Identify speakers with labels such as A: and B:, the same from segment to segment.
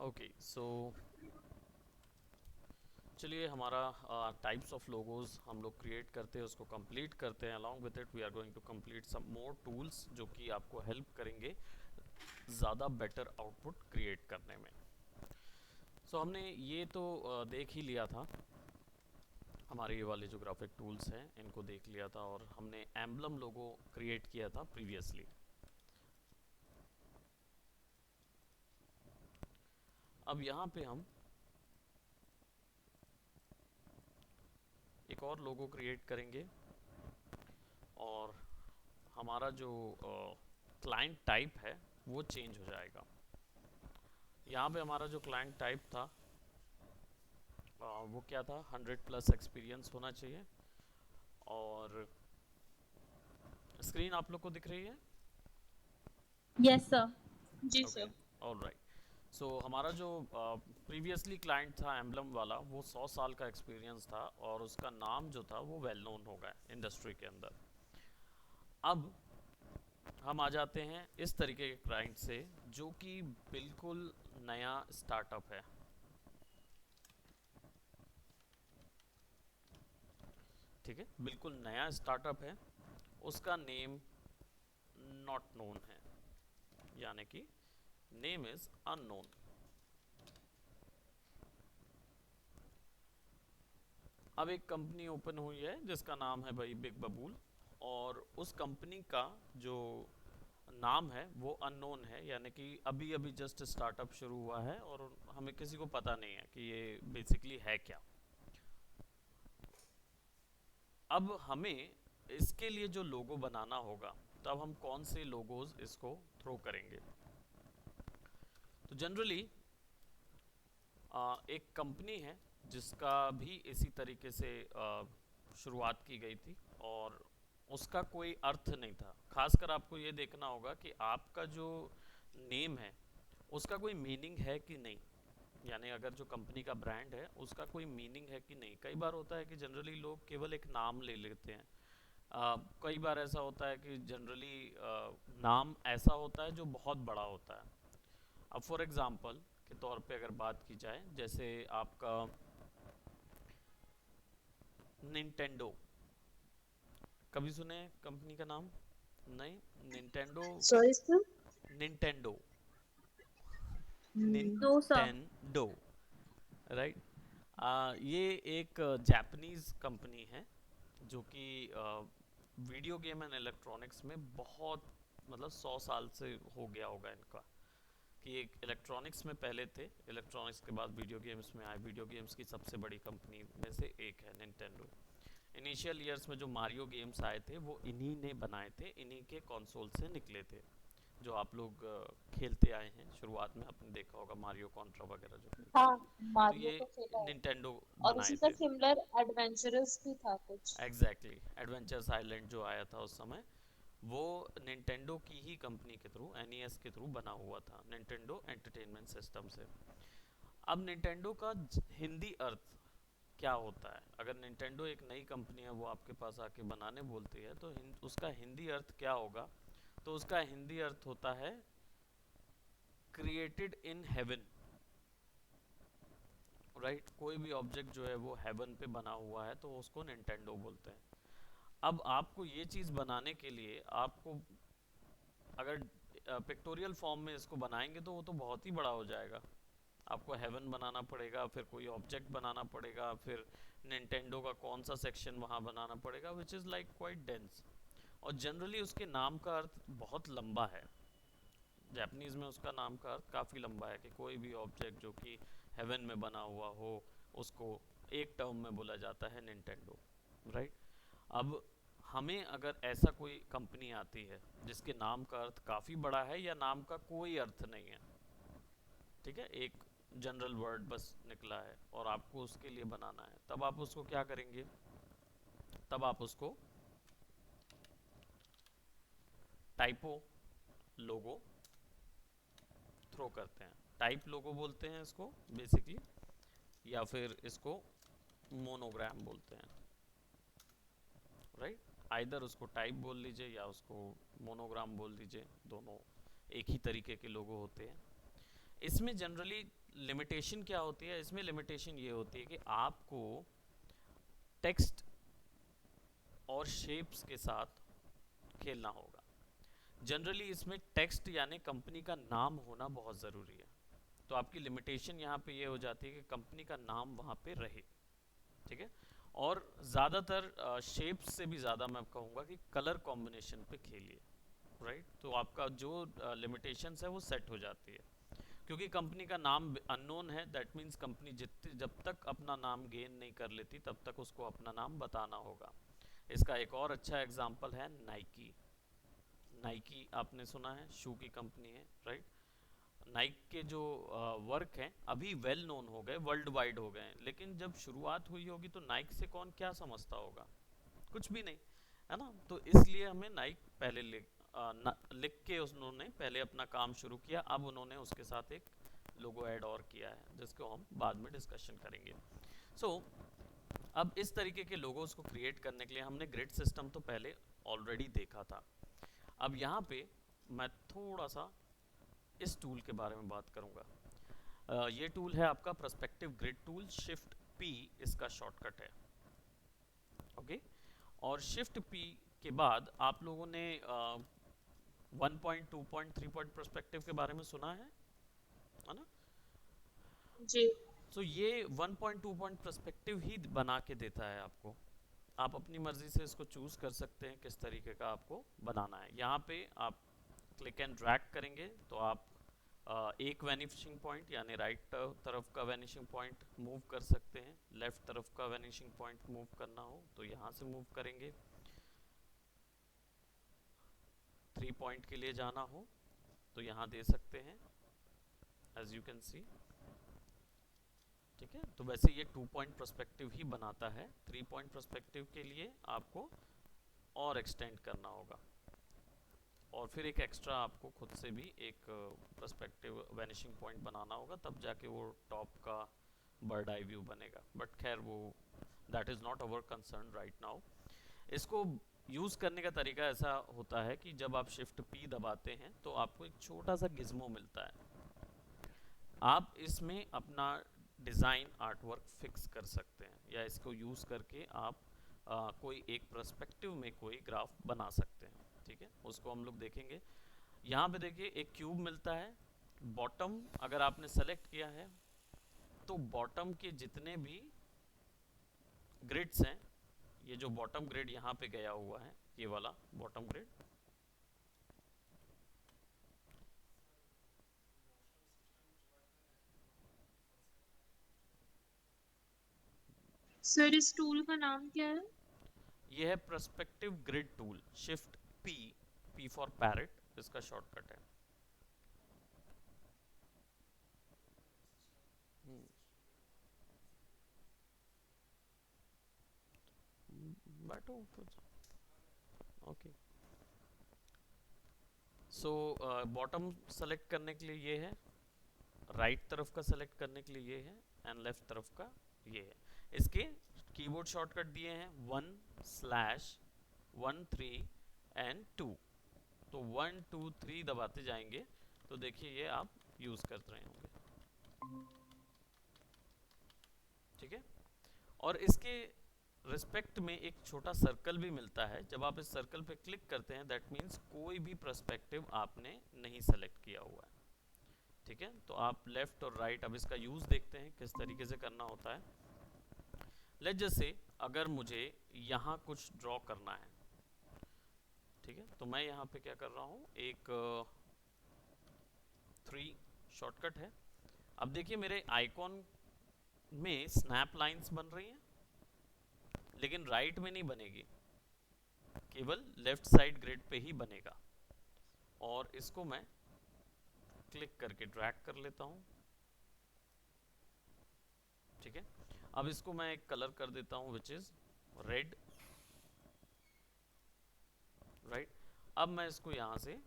A: Okay so चलिए हमारा types of logos हम लोग क्रिएट करते हैं, उसको कंप्लीट करते हैं। Along with it we are going to complete some more tools जो कि आपको हेल्प करेंगे ज़्यादा बेटर आउटपुट क्रिएट करने में। हमने ये तो देख ही लिया था, हमारे ये वाले जो ग्राफिक टूल्स हैं इनको देख लिया था, और हमने एम्बलम लोगो क्रिएट किया था प्रीवियसली। अब यहाँ पे हम एक और लोगो क्रिएट करेंगे, और हमारा जो क्लाइंट टाइप है वो चेंज हो जाएगा। यहाँ पे हमारा जो क्लाइंट टाइप था वो क्या था, 100+ एक्सपीरियंस होना चाहिए। और स्क्रीन आप लोग को दिख रही है?
B: Yes sir.
C: जी
A: ओके,
C: सर।
A: All right. हमारा जो प्रीवियसली क्लाइंट था एम्बलम वाला, वो 100 साल का एक्सपीरियंस था, और उसका नाम जो था वो वेल नोन हो गया इंडस्ट्री के अंदर। अब हम आ जाते हैं इस तरीके के क्लाइंट से जो कि बिल्कुल नया स्टार्टअप है। ठीक है, बिल्कुल नया स्टार्टअप है, उसका नेम नॉट नोन है, यानी कि नेम इज अननोन। अब एक कंपनी ओपन हुई है जिसका नाम है भाई बिग बबूल, और उस कंपनी का जो नाम है वो अननोन है, यानी कि अभी अभी जस्ट स्टार्टअप शुरू हुआ है और हमें किसी को पता नहीं है कि ये बेसिकली है क्या। अब हमें इसके लिए जो लोगो बनाना होगा, तो अब हम कौन से लोगोज इसको थ्रो करेंगे। तो जनरली एक कंपनी है जिसका भी इसी तरीके से शुरुआत की गई थी, और उसका कोई अर्थ नहीं था। खासकर आपको ये देखना होगा कि आपका जो नेम है उसका कोई मीनिंग है कि नहीं, यानी अगर जो कंपनी का ब्रांड है उसका कोई मीनिंग है कि नहीं। कई बार होता है कि जनरली लोग केवल एक नाम ले लेते हैं। कई बार ऐसा होता है कि जनरली नाम ऐसा होता है जो बहुत बड़ा होता है। अब फॉर एग्जांपल के तौर पे अगर बात की जाए, जैसे आपका निंटेंडो, कभी सुने कंपनी का नाम? नहीं, Nintendo.
C: Sorry sir.
A: Nintendo,
B: no sir.
A: Nintendo, right. ये एक जापानीज कंपनी है जो कि वीडियो गेम एंड इलेक्ट्रॉनिक्स में बहुत, मतलब 100 साल से हो गया होगा इनका, कि एक इलेक्ट्रॉनिक्स में पहले थे, इलेक्ट्रॉनिक्स के बाद वीडियो गेम्स में आए। वीडियो गेम्स की सबसे बड़ी कंपनी में से एक है निंटेंडो। इनिशियल ईयर्स में जो मारियो गेम्स आए थे वो इन्हीं ने बनाए थे, इन्हीं के कंसोल से निकले थे, जो आप लोग खेलते आए हैं। शुरुआत में आपने देखा होगा मारियो कॉन्ट्रा वगैरह जो खेलते
B: हाँ,
A: हैं, तो
B: मारियो
A: ये
B: तो खेला है।
A: निंटेंडो
B: और
A: बनाए
B: उसी का
A: थे।
B: सिमिलर एडवेंचरस भी था कुछ।
A: एग्जैक्टली, एडवेंचर्स आइलैंड जो आया था उस समय, वो निंटेंडो की ही कंपनी के थ्रू, एनईएस के थ्रू बना हुआ था, निंटेंडो एंटरटेनमेंट सिस्टम से। अब निंटेंडो का हिंदी अर्थ क्या होता है? अगर निंटेंडो एक नई कंपनी है, वो आपके पास आके बनाने बोलती है, तो उसका हिंदी अर्थ क्या होगा? तो उसका हिंदी अर्थ होता है क्रिएटेड इन हेवन, राइट। कोई भी ऑब्जेक्ट जो है वो हेवन पे बना हुआ है तो उसको निंटेंडो बोलते हैं। अब आपको ये चीज़ बनाने के लिए आपको, अगर पिक्टोरियल फॉर्म में इसको बनाएंगे तो वो तो बहुत ही बड़ा हो जाएगा। आपको हेवन बनाना पड़ेगा, फिर कोई ऑब्जेक्ट बनाना पड़ेगा, फिर निंटेंडो का कौन सा सेक्शन वहाँ बनाना पड़ेगा, which is like quite dense. और जनरली उसके नाम का अर्थ बहुत लंबा है। जापानीज़ में उसका नाम का अर्थ काफ़ी लंबा है, कि कोई भी ऑब्जेक्ट जो कि हेवन में बना हुआ हो उसको एक टर्म में बोला जाता है निंटेंडो, राइट। अब हमें अगर ऐसा कोई कंपनी आती है जिसके नाम का अर्थ काफ़ी बड़ा है, या नाम का कोई अर्थ नहीं है, ठीक है, एक जनरल वर्ड बस निकला है और आपको उसके लिए बनाना है, तब आप उसको क्या करेंगे? तब आप उसको टाइपो लोगो थ्रो करते हैं। टाइप लोगो बोलते हैं इसको बेसिकली, या फिर इसको मोनोग्राम बोलते हैं, राइट। आइदर उसको टाइप बोल लीजिए या उसको मोनोग्राम बोल दीजिए, दोनों एक ही तरीके के लोगो होते हैं। इसमें जनरली लिमिटेशन क्या होती है, इसमें लिमिटेशन ये होती है कि आपको टेक्स्ट और शेप्स के साथ खेलना होगा। जनरली इसमें टेक्स्ट यानी कंपनी का नाम होना बहुत ज़रूरी है, तो आपकी लिमिटेशन यहाँ पे ये हो जाती है कि कंपनी का नाम वहाँ पे रहे, ठीक है। और ज़्यादातर शेप्स से भी ज़्यादा मैं कहूँगा कि कलर कॉम्बिनेशन पे खेलिए, राइट। तो आपका जो लिमिटेशंस है वो सेट हो जाती है, क्योंकि कंपनी का नाम अननोन है, दैट मीन्स कंपनी जितनी जब तक अपना नाम गेन नहीं कर लेती तब तक उसको अपना नाम बताना होगा। इसका एक और अच्छा एग्जांपल है नाइकी। नाइकी आपने सुना है, शू की कंपनी है, राइट। नाइक के जो वर्क हैं अभी वेल नोन हो गए, वर्ल्ड वाइड हो गए हैं, लेकिन जब शुरुआत हुई होगी तो नाइक से कौन क्या समझता होगा, कुछ भी नहीं, है ना। तो इसलिए हमें नाइक पहले लिख के उन्होंने पहले अपना काम शुरू किया, अब उन्होंने उसके साथ एक लोगो ऐड और किया है जिसको हम बाद में डिस्कशन करेंगे। सो अब इस तरीके के लोगोस को क्रिएट करने के लिए हमने ग्रिड सिस्टम तो पहले ऑलरेडी देखा था। अब यहाँ पे मैं थोड़ा सा इस टूल के बारे में बात करूँगा। ये टूल है आपका perspective grid tool, shift P इसका शॉर्टकट है, ओके। और शिफ्ट पी के बाद आप लोगों ने 1 पॉइंट 2 पॉइंट 3 पॉइंट पर्सपेक्टिव के बारे में सुना है ना।
B: जी।
A: तो ये 1 पॉइंट 2 पॉइंट पर्सपेक्टिव ही बना के देता है आपको, आप अपनी मर्जी से इसको चूज कर सकते हैं किस तरीके का आपको बनाना है। यहाँ पे आप क्लिक एंड ड्रैग करेंगे तो आप एक वैनिशिंग पॉइंट यानी राइट तरफ का वैनिशिंग पॉइंट मूव कर सकते हैं, लेफ्ट तरफ का वैनिशिंग पॉइंट मूव करना हो तो यहाँ से मूव करेंगे, 3 पॉइंट के लिए जाना हो तो यहाँ दे सकते हैं, एज यू कैन सी, ठीक है। तो वैसे ये 2 पॉइंट पर्सपेक्टिव ही बनाता है, 3 पॉइंट पर्सपेक्टिव के लिए आपको और एक्सटेंड करना होगा, और फिर एक एक्स्ट्रा आपको खुद से भी एक पर्सपेक्टिव वैनिशिंग पॉइंट बनाना होगा, तब जाके वो टॉप का बर्ड आई व्यू बनेगा। बट खैर वो that is not our concern right now. इसको यूज़ करने का तरीका ऐसा होता है कि जब आप शिफ्ट पी दबाते हैं तो आपको एक छोटा सा गिज्मो मिलता है, आप इसमें अपना डिज़ाइन आर्ट वर्क फिक्स कर सकते हैं, या इसको यूज़ करके आप कोई एक पर्सपेक्टिव में कोई ग्राफ बना सकते हैं, ठीक है। उसको हम लोग देखेंगे। यहाँ पे देखिए एक क्यूब मिलता है, बॉटम अगर आपने सेलेक्ट किया है तो बॉटम के जितने भी ग्रिड्स हैं, ये जो बॉटम ग्रिड यहाँ पे गया हुआ है, ये वाला बॉटम ग्रिड,
B: सर इस टूल का नाम क्या है?
A: ये है perspective grid tool, shift P, P for parrot इसका शॉर्टकट है। बैठो कुछ, ओके। सो बॉटम सेलेक्ट करने के लिए ये है, राइट तरफ का सेलेक्ट करने के लिए ये है, एंड लेफ्ट तरफ का ये है। इसके कीबोर्ड शॉर्टकट दिए हैं 1/13 एंड 2, तो 1 2 3 दबाते जाएंगे तो देखिए ये आप यूज कर रहे होंगे, ठीक है। और इसके रिस्पेक्ट में एक छोटा सर्कल भी मिलता है, जब आप इस सर्कल पे क्लिक करते हैं दैट मीन्स कोई भी पर्सपेक्टिव आपने नहीं सेलेक्ट किया हुआ है, ठीक है। तो आप लेफ्ट और राइट, अब इसका यूज देखते हैं किस तरीके से करना होता है। लेट्स जस्ट से अगर मुझे यहाँ कुछ ड्रॉ करना है, ठीक है, तो मैं यहाँ पे क्या कर रहा हूँ, एक 3 शॉर्टकट है। अब देखिए मेरे आइकॉन में स्नैप लाइंस बन रही हैं, लेकिन राइट में नहीं बनेगी, केवल लेफ्ट साइड ग्रिड पे ही बनेगा। और इसको मैं क्लिक करके ड्रैग कर लेता हूँ, ठीक है। अब इसको मैं एक कलर कर देता हूँ विच इज रेड, राइट। अब मैं इसको यहाँ से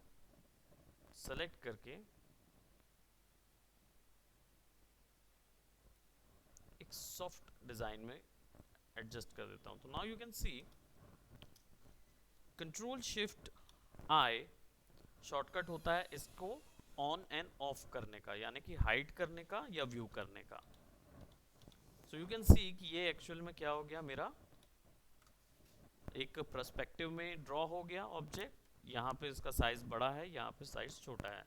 A: सेलेक्ट करके एक सॉफ्ट डिजाइन में एडजस्ट कर देता हूँ। तो now you can see control shift I shortcut होता है इसको ऑन एंड ऑफ करने का, यानी कि हाइड करने का या व्यू करने का। सो यू कैन सी कि ये एक्चुअल में क्या हो गया, मेरा एक पर्सपेक्टिव में ड्रॉ हो गया ऑब्जेक्ट। यहाँ पे इसका साइज बड़ा है, यहाँ पे साइज छोटा है।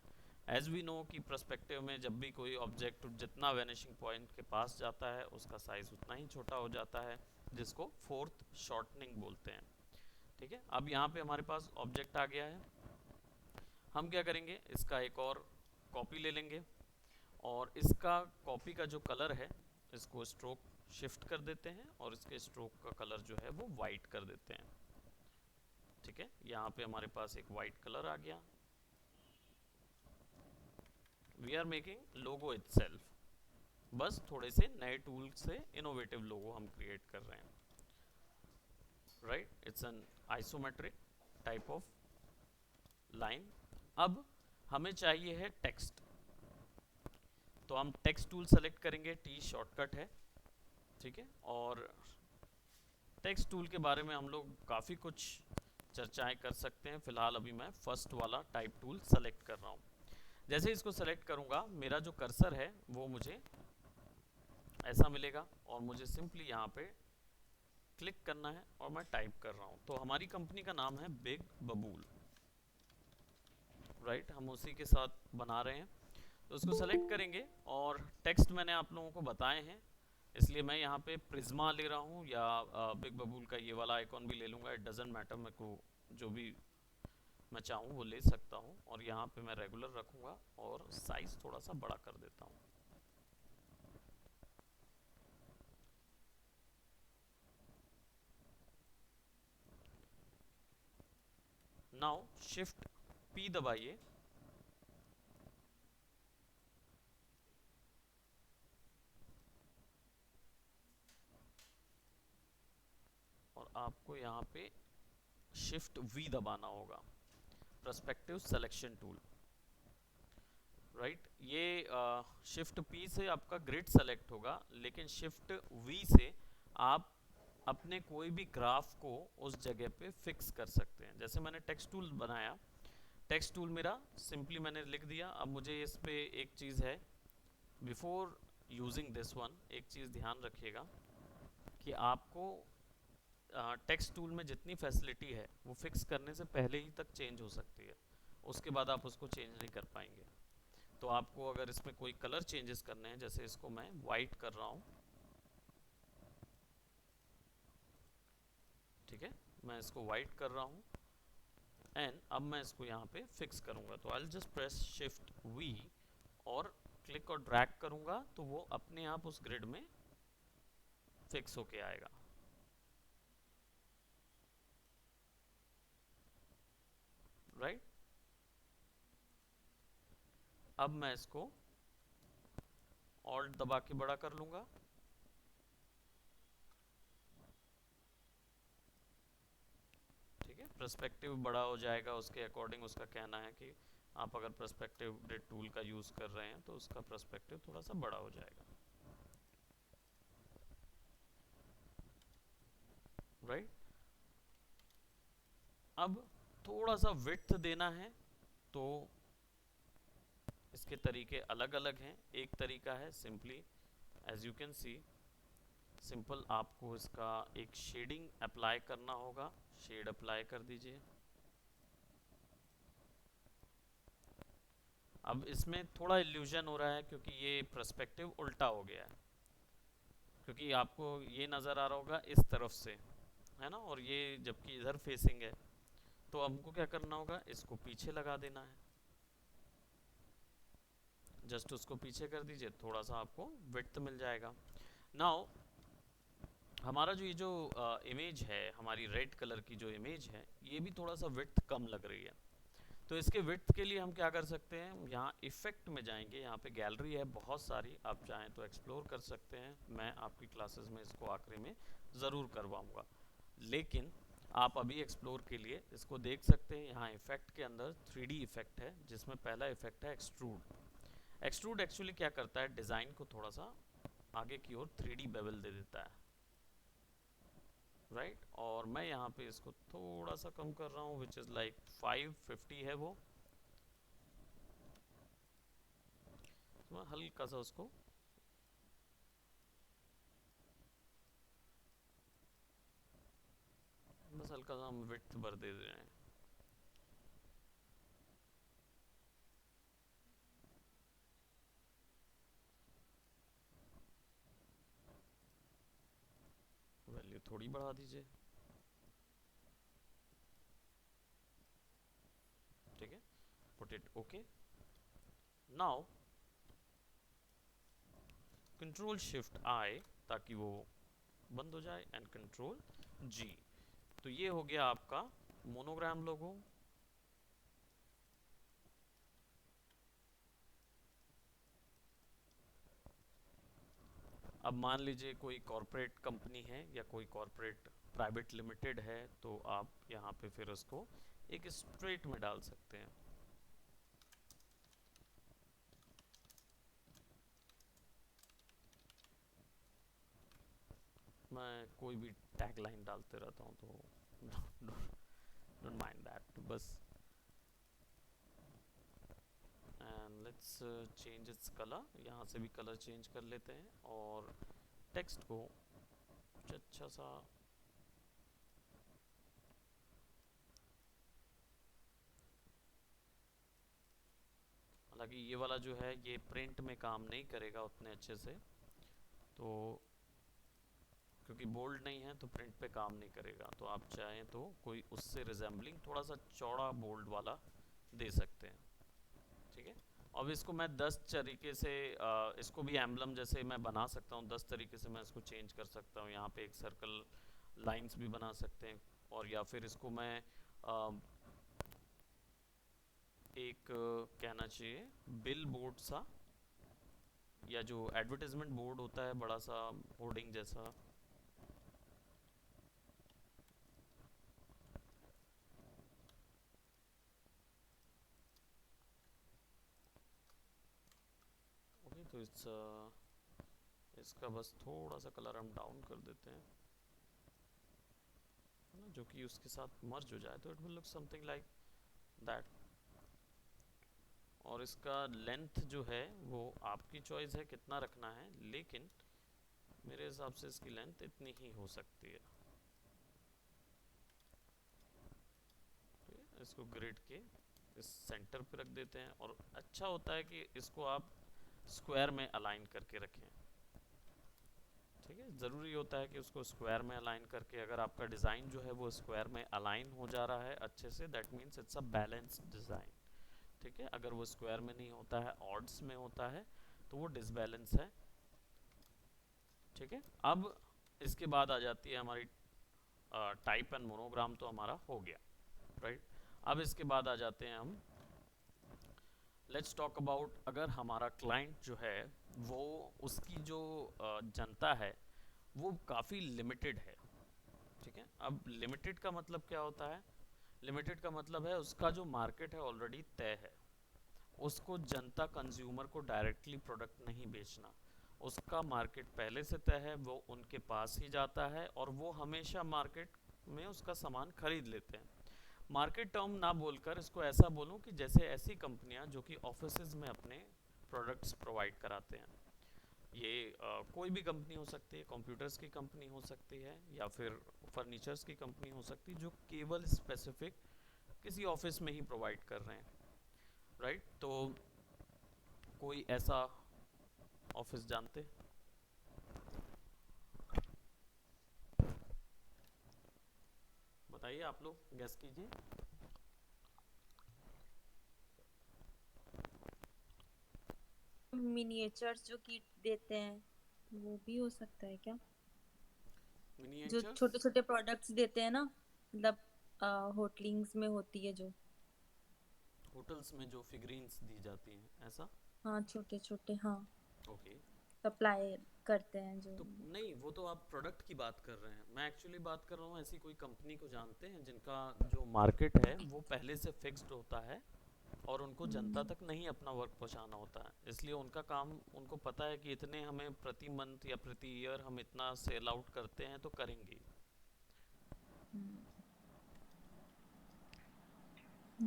A: एज वी नो कि पर्सपेक्टिव में जब भी कोई ऑब्जेक्ट जितना वैनिशिंग पॉइंट के पास जाता है उसका साइज उतना ही छोटा हो जाता है, जिसको फोर्थ शॉर्टनिंग बोलते हैं। ठीक है, अब यहाँ पे हमारे पास ऑब्जेक्ट आ गया है। हम क्या करेंगे, इसका एक और कॉपी ले लेंगे और इसका कॉपी का जो कलर है इसको स्ट्रोक शिफ्ट कर देते हैं और इसके स्ट्रोक का कलर जो है वो वाइट कर देते हैं। ठीक है, यहाँ पे हमारे पास एक वाइट कलर आ गया। We are making logo itself, बस थोड़े से नए टूल से इनोवेटिव लोगो हम क्रिएट कर रहे हैं। Right, it's an isometric type of line. अब हमें चाहिए है टेक्स्ट, तो हम टेक्स्ट टूल सेलेक्ट करेंगे, टी शॉर्टकट है। ठीक है, और टेक्स्ट टूल के बारे में हम लोग काफ़ी कुछ चर्चाएं कर सकते हैं। फिलहाल अभी मैं फर्स्ट वाला टाइप टूल सेलेक्ट कर रहा हूँ। जैसे इसको सेलेक्ट करूँगा मेरा जो कर्सर है वो मुझे ऐसा मिलेगा और मुझे सिंपली यहाँ पे क्लिक करना है और मैं टाइप कर रहा हूँ। तो हमारी कंपनी का नाम है बिग बबूल। राइट, हम उसी के साथ बना रहे हैं। तो उसको सेलेक्ट करेंगे और टेक्स्ट मैंने आप लोगों को बताए हैं, इसलिए मैं यहाँ पे प्रिज्मा ले रहा हूँ या बिग बबूल का ये वाला आइकॉन भी ले लूँगा। इट डजेंट मैटर, मेरे को जो भी मैं चाहूँ वो ले सकता हूँ। और यहाँ पे मैं रेगुलर रखूँगा और साइज थोड़ा सा बड़ा कर देता हूँ। नाउ शिफ्ट पी दबाइए और आपको यहाँ पे शिफ्ट वी दबाना होगा, पर्सपेक्टिव सिलेक्शन टूल। राइट, ये शिफ्ट पी से आपका ग्रिड सेलेक्ट होगा, लेकिन शिफ्ट वी से आप अपने कोई भी ग्राफ को उस जगह पे फिक्स कर सकते हैं। जैसे मैंने टेक्स्ट टूल बनाया, टेक्स्ट टूल मेरा सिंपली मैंने लिख दिया। अब मुझे इस पे एक चीज़ है, बिफोर यूजिंग दिस वन एक चीज़ ध्यान रखिएगा कि आपको टेक्स्ट टूल में जितनी फैसिलिटी है वो फिक्स करने से पहले ही तक चेंज हो सकती है, उसके बाद आप उसको चेंज नहीं कर पाएंगे। तो आपको अगर इसमें कोई कलर चेंजेस करने हैं, जैसे इसको मैं वाइट कर रहा हूँ, ठीक है, मैं इसको वाइट कर रहा हूँ एंड अब मैं इसको यहाँ पे फिक्स करूँगा। तो I just press shift V और क्लिक और ड्रैग करूँगा तो वो अपने आप उस ग्रिड में फिक्स होके आएगा। राइट, अब मैं इसको ऑल्ट दबा के बड़ा कर लूँगा। ठीक है, पर्सपेक्टिव बड़ा हो जाएगा उसके अकॉर्डिंग। उसका कहना है कि आप अगर पर्सपेक्टिव ग्रिड टूल का यूज़ कर रहे हैं तो उसका पर्सपेक्टिव थोड़ा सा बड़ा हो जाएगा। राइट, अब थोड़ा सा विड्थ देना है तो इसके तरीके अलग अलग हैं। एक तरीका है simply, as you can see, simple आपको इसका एक शेडिंग अप्लाई करना होगा। शेड अप्लाई कर दीजिए। अब इसमें थोड़ा इल्यूजन हो रहा है क्योंकि ये पर्सपेक्टिव उल्टा हो गया है, क्योंकि आपको ये नज़र आ रहा होगा इस तरफ से, है ना, और ये जबकि इधर फेसिंग है। तो हमको क्या करना होगा, इसको पीछे लगा देना है। जस्ट उसको पीछे कर दीजिए, थोड़ा सा आपको विड्थ मिल जाएगा। नाउ हमारा जो ये जो इमेज है, हमारी रेड कलर की जो इमेज है, ये भी थोड़ा सा विड्थ कम लग रही है। तो इसके विड्थ के लिए हम क्या कर सकते हैं, यहाँ इफेक्ट में जाएंगे। यहाँ पे गैलरी है बहुत सारी, आप चाहें तो एक्सप्लोर कर सकते हैं। मैं आपकी क्लासेस में इसको आखिरी में ज़रूर करवाऊँगा, लेकिन आप अभी एक्सप्लोर के लिए इसको देख सकते हैं। यहाँ इफेक्ट के अंदर 3D इफेक्ट है, जिसमें पहला इफेक्ट है एक्सट्रूड। एक्सट्रूड एक्चुअली क्या करता है, डिज़ाइन को थोड़ा सा आगे की ओर 3D बेवल दे देता है। राइट, और मैं यहाँ पे इसको थोड़ा सा कम कर रहा हूँ, विच इज़ लाइक 550 है वो। हल्का सा उसको बस हल्का सा हम विड्थ भर दे रहे हैं। वैल्यू थोड़ी बढ़ा दीजिए, ठीक है, put it okay. Now control shift I ताकि वो बंद हो जाए, एंड कंट्रोल जी। तो ये हो गया आपका मोनोग्राम लोगो। अब मान लीजिए कोई कॉरपोरेट कंपनी है या कोई कॉरपोरेट प्राइवेट लिमिटेड है, तो आप यहाँ पे फिर उसको एक स्ट्रेट में डाल सकते हैं। मैं कोई भी टैग लाइन डालते रहता हूँ, तो डोंट माइंड दैट बस। And let's change its colour, यहाँ से भी कलर चेंज कर लेते हैं और टेक्स्ट को कुछ अच्छा सा, हालांकि ये वाला जो है ये प्रिंट में काम नहीं करेगा उतने अच्छे से, तो क्योंकि बोल्ड नहीं है तो प्रिंट पे काम नहीं करेगा। तो आप चाहें तो कोई उससे रिजेंबलिंग थोड़ा सा चौड़ा बोल्ड वाला दे सकते हैं, ठीक है। अब इसको मैं 10 तरीके से इसको भी एम्बलम जैसे मैं बना सकता हूँ, 10 तरीके से मैं इसको चेंज कर सकता हूँ। यहाँ पे एक सर्कल लाइंस भी बना सकते हैं, और या फिर इसको मैं एक कहना चाहिए बिल बोर्ड सा, या जो एडवर्टाइजमेंट बोर्ड होता है बड़ा सा होर्डिंग जैसा, ओके। तो इसका बस थोड़ा सा कलर हम डाउन कर देते हैं, है ना, जो कि उसके साथ मर्ज हो जाए, तो it will look something like that. और इसका लेंथ जो है वो आपकी चॉइस है कितना रखना है, लेकिन मेरे हिसाब से इसकी लेंथ इतनी ही हो सकती है। ठीक है, इसको ग्रिड के इस सेंटर पे रख देते हैं, और अच्छा होता है कि इसको आप स्क्वायर में अलाइन करके रखें। ठीक है, ज़रूरी होता है कि उसको स्क्वायर में अलाइन करके, अगर आपका डिज़ाइन जो है वो स्क्वायर में अलाइन हो जा रहा है अच्छे से, that means it's a balanced design. ठीक है, अगर वो स्क्वायर में नहीं होता है, ऑड्स में होता है, तो वो डिसबैलेंस है। ठीक है, अब इसके बाद आ जाती है हमारी टाइप एंड मोनोग्राम, तो हमारा हो गया, राइट। अब इसके बाद आ जाते हैं हम, लेट्स टॉक अबाउट, अगर हमारा क्लाइंट जो है वो, उसकी जो जनता है वो काफ़ी लिमिटेड है। ठीक है, अब लिमिटेड का मतलब क्या होता है? लिमिटेड का मतलब है उसका जो मार्केट है ऑलरेडी तय है, उसको जनता कंज्यूमर को डायरेक्टली प्रोडक्ट नहीं बेचना, उसका मार्केट पहले से तय है, वो उनके पास ही जाता है और वो हमेशा मार्केट में उसका सामान खरीद लेते हैं। मार्केट टर्म ना बोलकर इसको ऐसा बोलूं कि जैसे ऐसी कंपनियां जो कि ऑफिसेज में अपने प्रोडक्ट्स प्रोवाइड कराते हैं, ये कोई भी कंपनी हो सकती है, कंप्यूटर्स की कंपनी हो सकती है, या फिर फर्नीचर्स की कंपनी हो सकती है, जो केवल स्पेसिफिक किसी ऑफिस में ही प्रोवाइड कर रहे हैं, राइट। तो कोई ऐसा ऑफिस जानते? बताइए, आप लोग गेस कीजिए।
B: मिनिएचर्स जो किट देते हैं, वो भी हो सकता है क्या? जो
A: मिनिएचर्स?
B: छोटे छोटे प्रोडक्ट्स देते हैं ना, मतलब होटलिंग्स में होती है जो।
A: होटल्स में जो फिगरीन्स दी जाती हैं, ऐसा?
B: हाँ, छोटे छोटे, हाँ।
A: ओके।
B: सप्लाई करते हैं जो।
A: तो नहीं, वो तो आप प्रोडक्ट की बात कर रहे हैं, मैं एक्चुअली बात कर रहा हूँ ऐसी कोई कंपनी को जानते हैं जिनका जो मार्केट है वो पहले से फिक्स्ड होता है, और उनको जनता
B: हम्म,
A: तक नहीं अपना वर्क पहुंचाना होता है, इसलिए उनका काम, उनको पता है कि इतने हमें प्रति मंथ या प्रति ईयर हम इतना सेल आउट करते हैं तो करेंगे।
B: हम्म।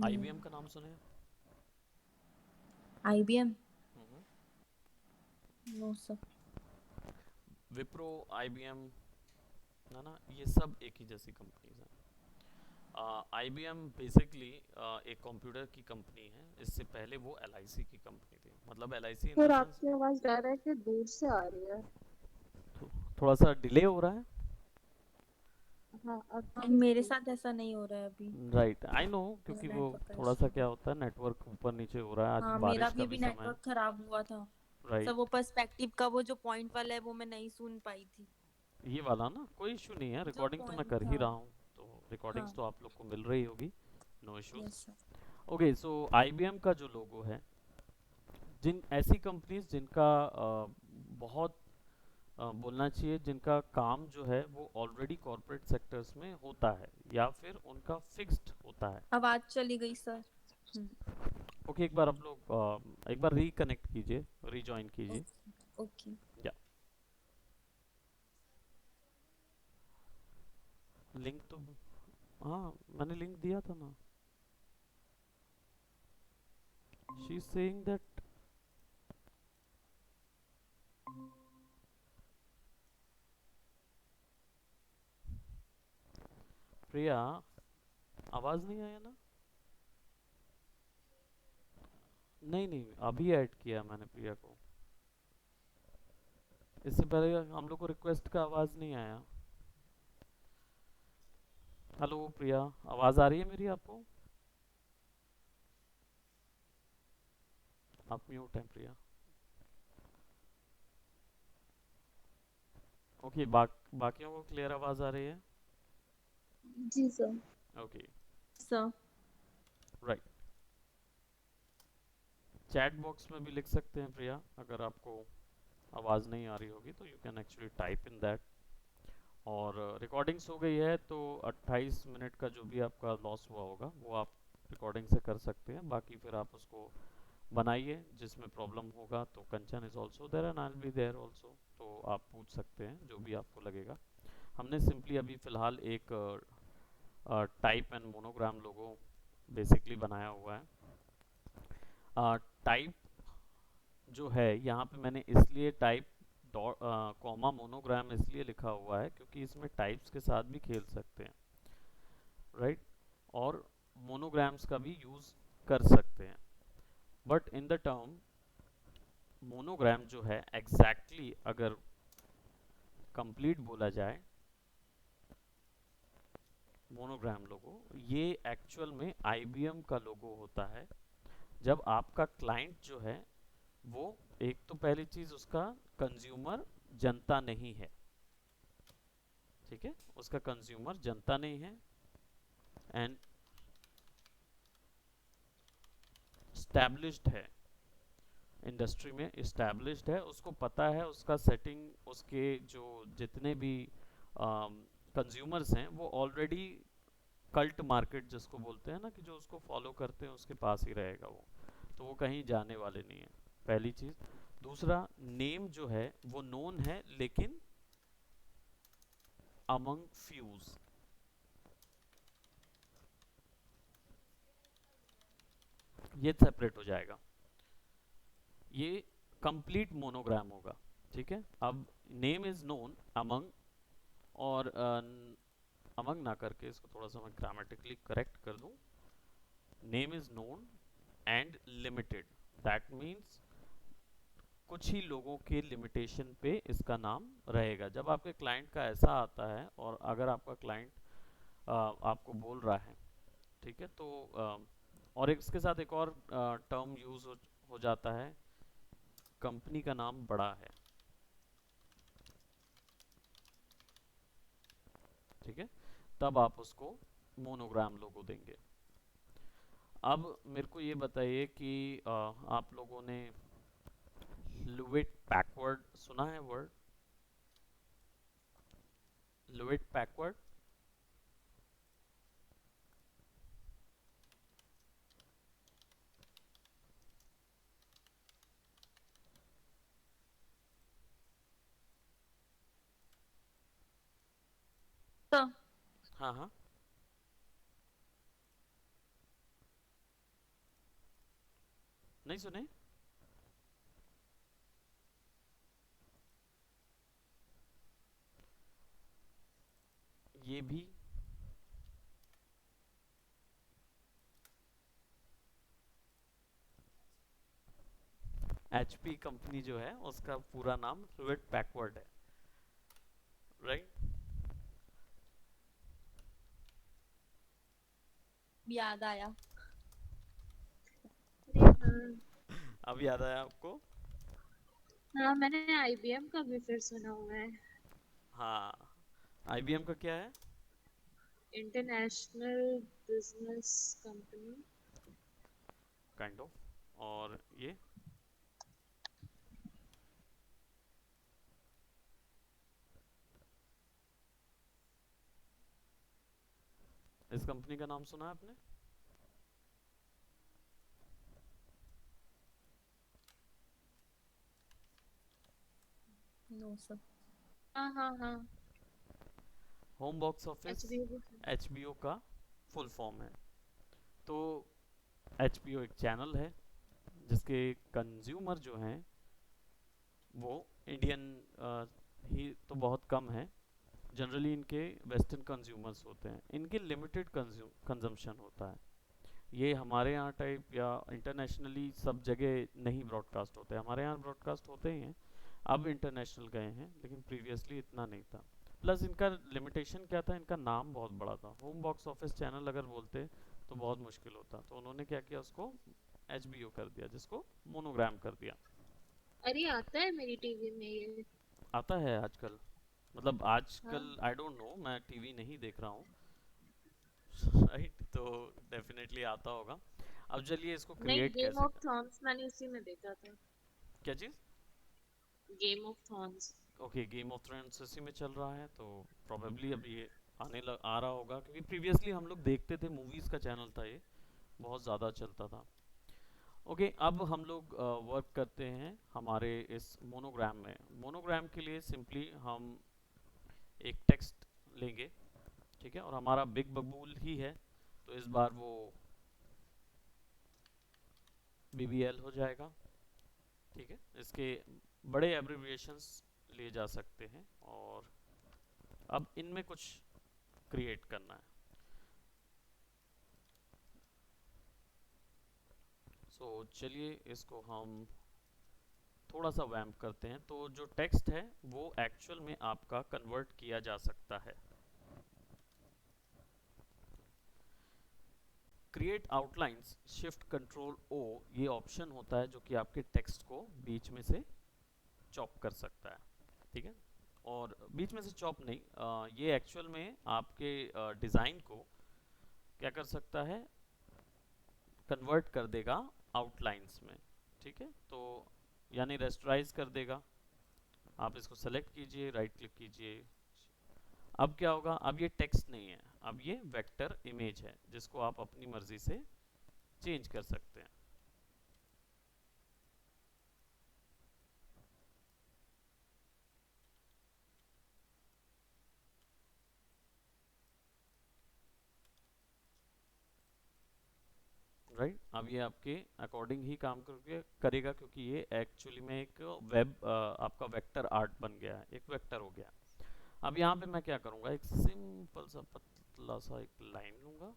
A: आईबीएम का नाम सुने?
B: IBM.
A: Hmm.
B: No sir.
A: Wipro, IBM, है ना, ये सब एक ही जैसी कंपनीज हैं। आईबीएम बेसिकली एक कंप्यूटर की कंपनी है। इससे पहले वो एलआईसी की कंपनी थी, मतलब LIC in
C: sir
A: the sense.
C: आपकी आवाज डायरेक्ट दूर से आ रही है।
A: थोड़ा सा डिले हो रहा है।
C: हाँ अब
B: मेरे
C: ठीक
B: साथ ऐसा नहीं हो रहा है अभी।
A: राइट, आई नो,
B: मेरा
A: क्योंकि वो
B: नेटवर्क का
A: थोड़ा सा
B: इशू
A: क्या
B: है।
A: होता है, नेटवर्क ऊपर नीचे हो रहा है, आज
B: हाँ, मेरा
A: बारिश
B: भी
A: का
B: अभी
A: भी समय
B: नेटवर्क खराब हुआ था।
A: है।
B: सर
A: राइट,
B: वो पर्सपेक्टिव का वो जो पॉइंट वाला है वो मैं नहीं सुन पाई थी।
A: ये वाला ना कोई इशू नहीं है,
B: जो
A: रिकॉर्डिंग तो मैं
B: पॉइंट
A: कर ही
B: था।
A: रहा हूँ, तो रिकॉर्डिंग्स
B: हाँ।
A: तो आप लोग को मिल रही होगी, no issues.
B: Yes sir.
A: Okay, so IBM का जो लोगो है, जिन ऐसी कंपनीज जिनका बहुत बोलना चाहिए, जिनका काम जो है वो ऑलरेडी कॉरपोरेट सेक्टर्स में होता है या फिर उनका फिक्स्ड होता है।
B: आवाज चली गई सर।
A: ओके, एक बार आप लोग एक बार रिकनेक्ट कीजिए, रीजॉइन कीजिए।
B: ओके। ओके।
A: या लिंक तो, हाँ मैंने लिंक दिया था ना। शी इज सेइंग दैट, प्रिया, आवाज नहीं आया ना? नहीं नहीं, अभी ऐड किया मैंने प्रिया को, इससे पहले हम लोग को रिक्वेस्ट का आवाज नहीं आया। हेलो प्रिया, आवाज आ रही है मेरी आपको? आप म्यूट हैं प्रिया। ओके, बाकियों को क्लियर आवाज आ रही है?
C: जी sir.
A: Okay,
B: sir.
A: Right. Chat box में भी लिख सकते हैं प्रिया, अगर आपको आवाज नहीं आ रही होगी तो you can actually type in that. और रिकॉर्डिंग्स हो गई है तो 28 मिनट का जो भी आपका लॉस हुआ होगा वो आप रिकॉर्डिंग से कर सकते हैं, बाकी फिर आप उसको बनाइए। जिसमें प्रॉब्लम होगा तो Kanchan is also there and I will be there also, तो आप पूछ सकते हैं जो भी आपको लगेगा। हमने सिंपली अभी फ़िलहाल एक type and monogram logo basically बनाया हुआ है। टाइप जो है यहाँ पे मैंने इसलिए टाइप डॉट कॉमा मोनोग्राम इसलिए लिखा हुआ है क्योंकि इसमें टाइप्स के साथ भी खेल सकते हैं, राइट, और मोनोग्राम्स का भी यूज़ कर सकते हैं। But in the term monogram जो है एग्जैक्टली अगर कंप्लीट बोला जाए, मोनोग्राम लोगो ये एक्चुअल में आईबीएम का लोगो होता है। जब आपका क्लाइंट जो है वो, एक तो पहली चीज उसका कंज्यूमर जनता नहीं है, ठीक है, उसका कंज्यूमर जनता नहीं है, एंड स्टैब्लिश्ड है, इंडस्ट्री में इस्टेब्लिश्ड है, उसको पता है उसका सेटिंग, उसके जो जितने भी कंज्यूमर्स हैं वो ऑलरेडी कल्ट मार्केट जिसको बोलते हैं ना, कि जो उसको फॉलो करते हैं उसके पास ही रहेगा वो, तो वो कहीं जाने वाले नहीं है, पहली चीज। दूसरा, नेम जो है वो नोन है लेकिन अमंग फ्यूज, ये सेपरेट हो जाएगा, ये कंप्लीट मोनोग्राम होगा, ठीक है। अब नेम इज नोन अमंग, और अमंग ना करके इसको थोड़ा सा मैं ग्रामेटिकली करेक्ट कर दूं, name is known and limited, that means कुछ ही लोगों के लिमिटेशन पे इसका नाम रहेगा। जब आपके क्लाइंट का ऐसा आता है, और अगर आपका क्लाइंट आपको बोल रहा है, ठीक है, तो और इसके साथ एक और टर्म यूज हो जाता है, कंपनी का नाम बड़ा है, ठीक है, तब आप उसको मोनोग्राम लोगो देंगे। अब मेरे को ये बताइए कि आप लोगों ने लुइट पैकवर्ड सुना है वर्ड? लुइट पैकवर्ड,
B: सर।
A: हाँ हाँ, नहीं सुने? ये भी HP कंपनी जो है उसका पूरा नाम ह्यूलेट पैकवर्ड है, राइट।
B: याद आया।
C: अरे हाँ।
A: अब याद आया आपको?
C: हाँ, मैंने IBM का भी फिर सुना हुआ है।
A: हाँ, IBM का क्या है?
C: International business company.
A: Kind of. और ये इस कंपनी का नाम सुना है आपने?
B: No sir.
C: हाँ हाँ हाँ।
A: Home box office
C: HBO।
A: HBO का फुल फॉर्म है। तो HBO एक चैनल है जिसके कंज्यूमर जो हैं वो इंडियन ही तो बहुत कम है। जनरली इनके वेस्टर्न कंज्यूमर्स होते हैं, इनके लिमिटेड कंजम्पशन होता है। ये हमारे यहाँ टाइप या इंटरनेशनली सब जगह नहीं ब्रॉडकास्ट होते, हमारे यहाँ ब्रॉडकास्ट होते ही हैं। अब इंटरनेशनल गए हैं लेकिन प्रीवियसली इतना नहीं था। प्लस इनका लिमिटेशन क्या था, इनका नाम बहुत बड़ा था। होम बॉक्स ऑफिस चैनल अगर बोलते तो बहुत मुश्किल होता, तो उन्होंने क्या किया, उसको HBO कर दिया, जिसको मोनोग्राम कर दिया।
C: अरे आता है मेरी टीवी में ये।
A: आता है आजकल, मतलब
C: हाँ।
A: आजकल आई डोंट नो, मैं टीवी नहीं देख रहा हूँ राइट, तो डेफिनेटली आता होगा। अब चलिए इसको
C: नहीं,
A: क्रिएट
C: गेम
A: कैसे
C: ऑफ थ्रोन्स मैंने उसी में देखा था।
A: क्या चीज़?
C: Game of Thrones.
A: Okay, Game of Thrones इसी में चल रहा है, तो प्रोबेबली अब ये आ रहा होगा, क्योंकि प्रीवियसली हम लोग देखते थे, मूवीज़ का चैनल था ये, बहुत ज़्यादा चलता था। ओके, अब हम लोग वर्क करते हैं हमारे इस मोनोग्राम में। मोनोग्राम के लिए सिंपली हम एक टेक्स्ट लेंगे, ठीक है, और हमारा बिग बबूल ही है, तो इस बार वो BBL हो जाएगा। ठीक है, इसके बड़े एब्रिविएशंस लिए जा सकते हैं, और अब इनमें कुछ क्रिएट करना है। सो चलिए इसको हम थोड़ा सा वैम्प करते हैं, तो जो टेक्स्ट है वो एक्चुअल में आपका कन्वर्ट किया जा सकता है। Create outlines, shift control O, ये ऑप्शन होता है जो कि आपके टेक्स्ट को बीच में से चॉप कर सकता है। ठीक है, और बीच में से चॉप नहीं, ये एक्चुअल में आपके डिज़ाइन को क्या कर सकता है, कन्वर्ट कर देगा आउटलाइंस में। ठीक है, तो यानी रेस्टराइज कर देगा। आप इसको सेलेक्ट कीजिए, राइट क्लिक कीजिए। अब क्या होगा, अब ये टेक्स्ट नहीं है, अब ये वेक्टर इमेज है, जिसको आप अपनी मर्जी से चेंज कर सकते हैं। राइट, अब ये आपके अकॉर्डिंग ही काम करेगा, क्योंकि ये एक्चुअली में एक वेब आपका वेक्टर आर्ट बन गया है, एक वेक्टर हो गया। अब यहाँ पे मैं क्या करूँगा, एक सिंपल सा पतला सा एक लाइन लूँगा,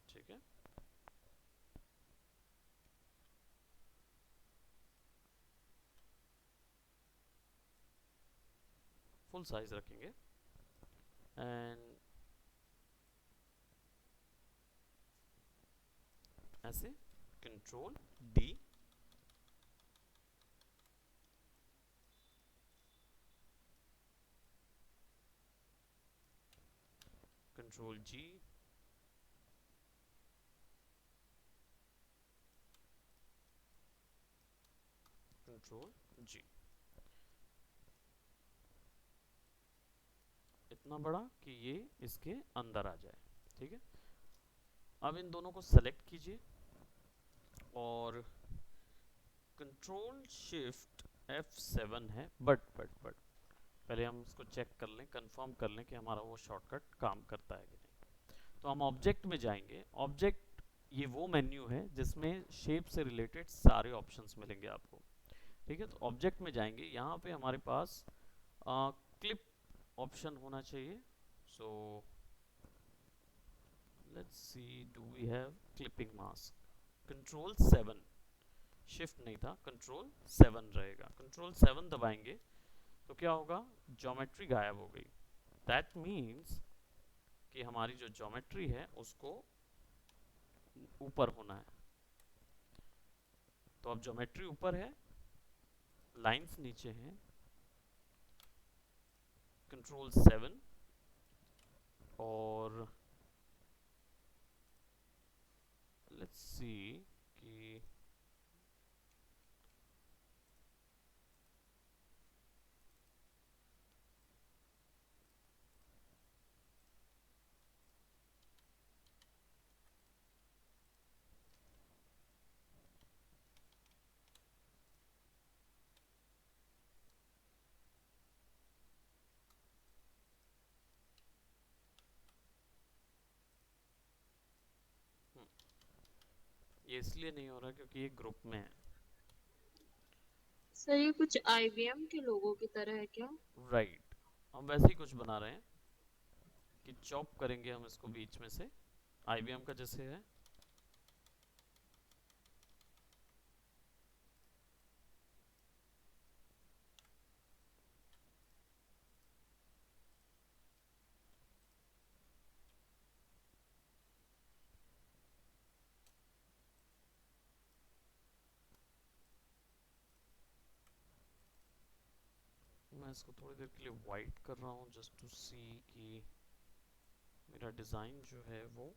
A: ठीक है, फुल साइज रखेंगे, एंड ऐसे control D, control G, control G, इतना बड़ा कि ये इसके अंदर आ जाए। ठीक है, अब इन दोनों को सेलेक्ट कीजिए और कंट्रोल शिफ्ट F7 है, बट पहले हम इसको चेक कर लें, कंफर्म कर लें कि हमारा वो शॉर्टकट काम करता है कि नहीं। तो हम ऑब्जेक्ट में जाएंगे, ऑब्जेक्ट ये वो मेन्यू है जिसमें शेप से रिलेटेड सारे ऑप्शंस मिलेंगे आपको। ठीक है, तो ऑब्जेक्ट में जाएंगे, यहाँ पे हमारे पास क्लिप ऑप्शन होना चाहिए। So let's see, do we have clipping mask. Control 7, shift नहीं था, कंट्रोल 7 रहेगा। कंट्रोल 7 दबाएंगे तो क्या होगा, ज्योमेट्री गायब हो गई। दैट मीन्स कि हमारी जो ज्योमेट्री है उसको ऊपर होना है। तो अब ज्योमेट्री ऊपर है, लाइंस नीचे हैं। कंट्रोल 7 और लेट्स सी कि ये इसलिए नहीं हो रहा क्योंकि ये ग्रुप में है।
C: सर ये कुछ आईबीएम के लोगों की तरह है क्या?
A: राइट, हम वैसे ही कुछ बना रहे हैं कि चॉप करेंगे हम इसको बीच में से, आईबीएम का जैसे है। मैं इसको थोड़ी देर के लिए वाइट कर रहा हूँ जस्ट टू सी कि मेरा डिज़ाइन जो है वो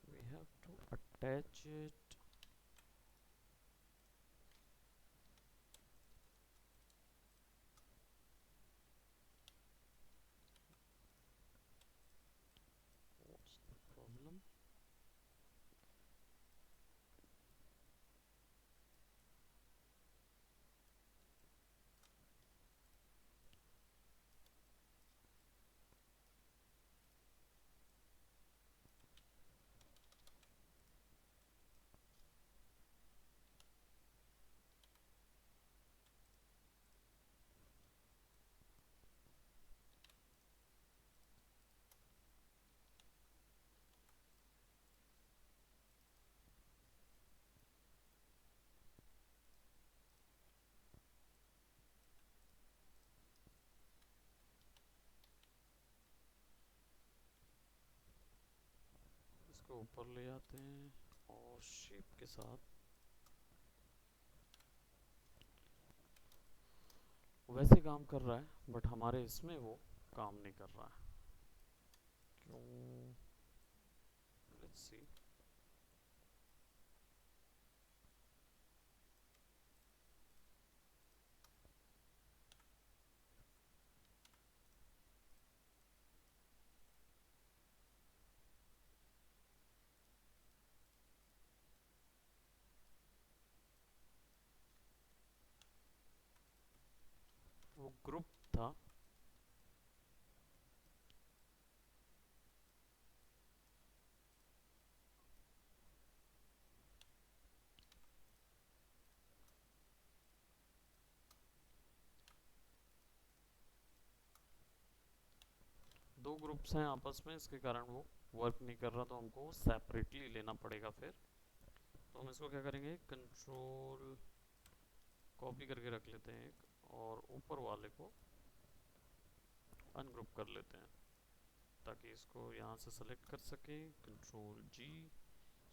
A: we have to attach it. What's the problem? इसको ऊपर ले आते हैं और शेप के साथ वैसे काम कर रहा है बट हमारे इसमें वो काम नहीं कर रहा है, क्यों? Let's see. वो ग्रुप था, दो ग्रुप्स हैं आपस में, इसके कारण वो वर्क नहीं कर रहा, तो हमको सेपरेटली लेना पड़ेगा फिर। तो हम इसको क्या करेंगे, कंट्रोल कॉपी करके रख लेते हैं एक, और ऊपर वाले को अनग्रुप कर लेते हैं ताकि इसको यहाँ से सेलेक्ट कर सकें। कंट्रोल G,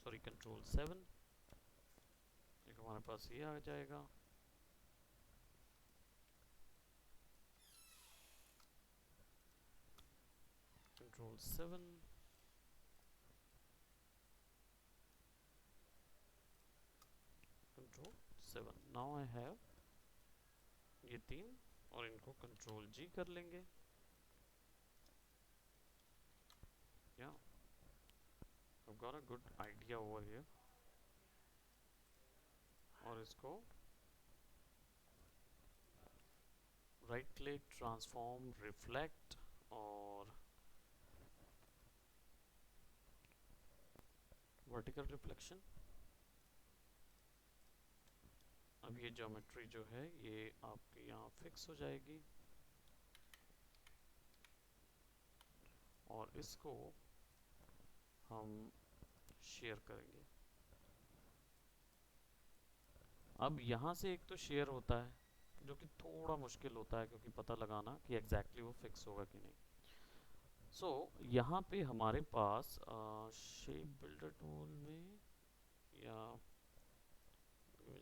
A: सॉरी कंट्रोल 7, एक हमारे पास ये आ जाएगा। Control 7, control 7, now I have ये 3, और इनको कंट्रोल G कर लेंगे। या I've got got a good idea over here. और इसको राइट क्लिक, ट्रांसफॉर्म, रिफ्लेक्ट और वर्टिकल रिफ्लेक्शन। अब ये ज्योमेट्री जो है ये आपकी यहाँ फिक्स हो जाएगी और इसको हम शेयर करेंगे। अब यहाँ से एक तो शेयर होता है जो कि थोड़ा मुश्किल होता है क्योंकि पता लगाना कि एग्जैक्टली वो फिक्स होगा कि नहीं। सो यहाँ पे हमारे पास शेप बिल्डर टूल में या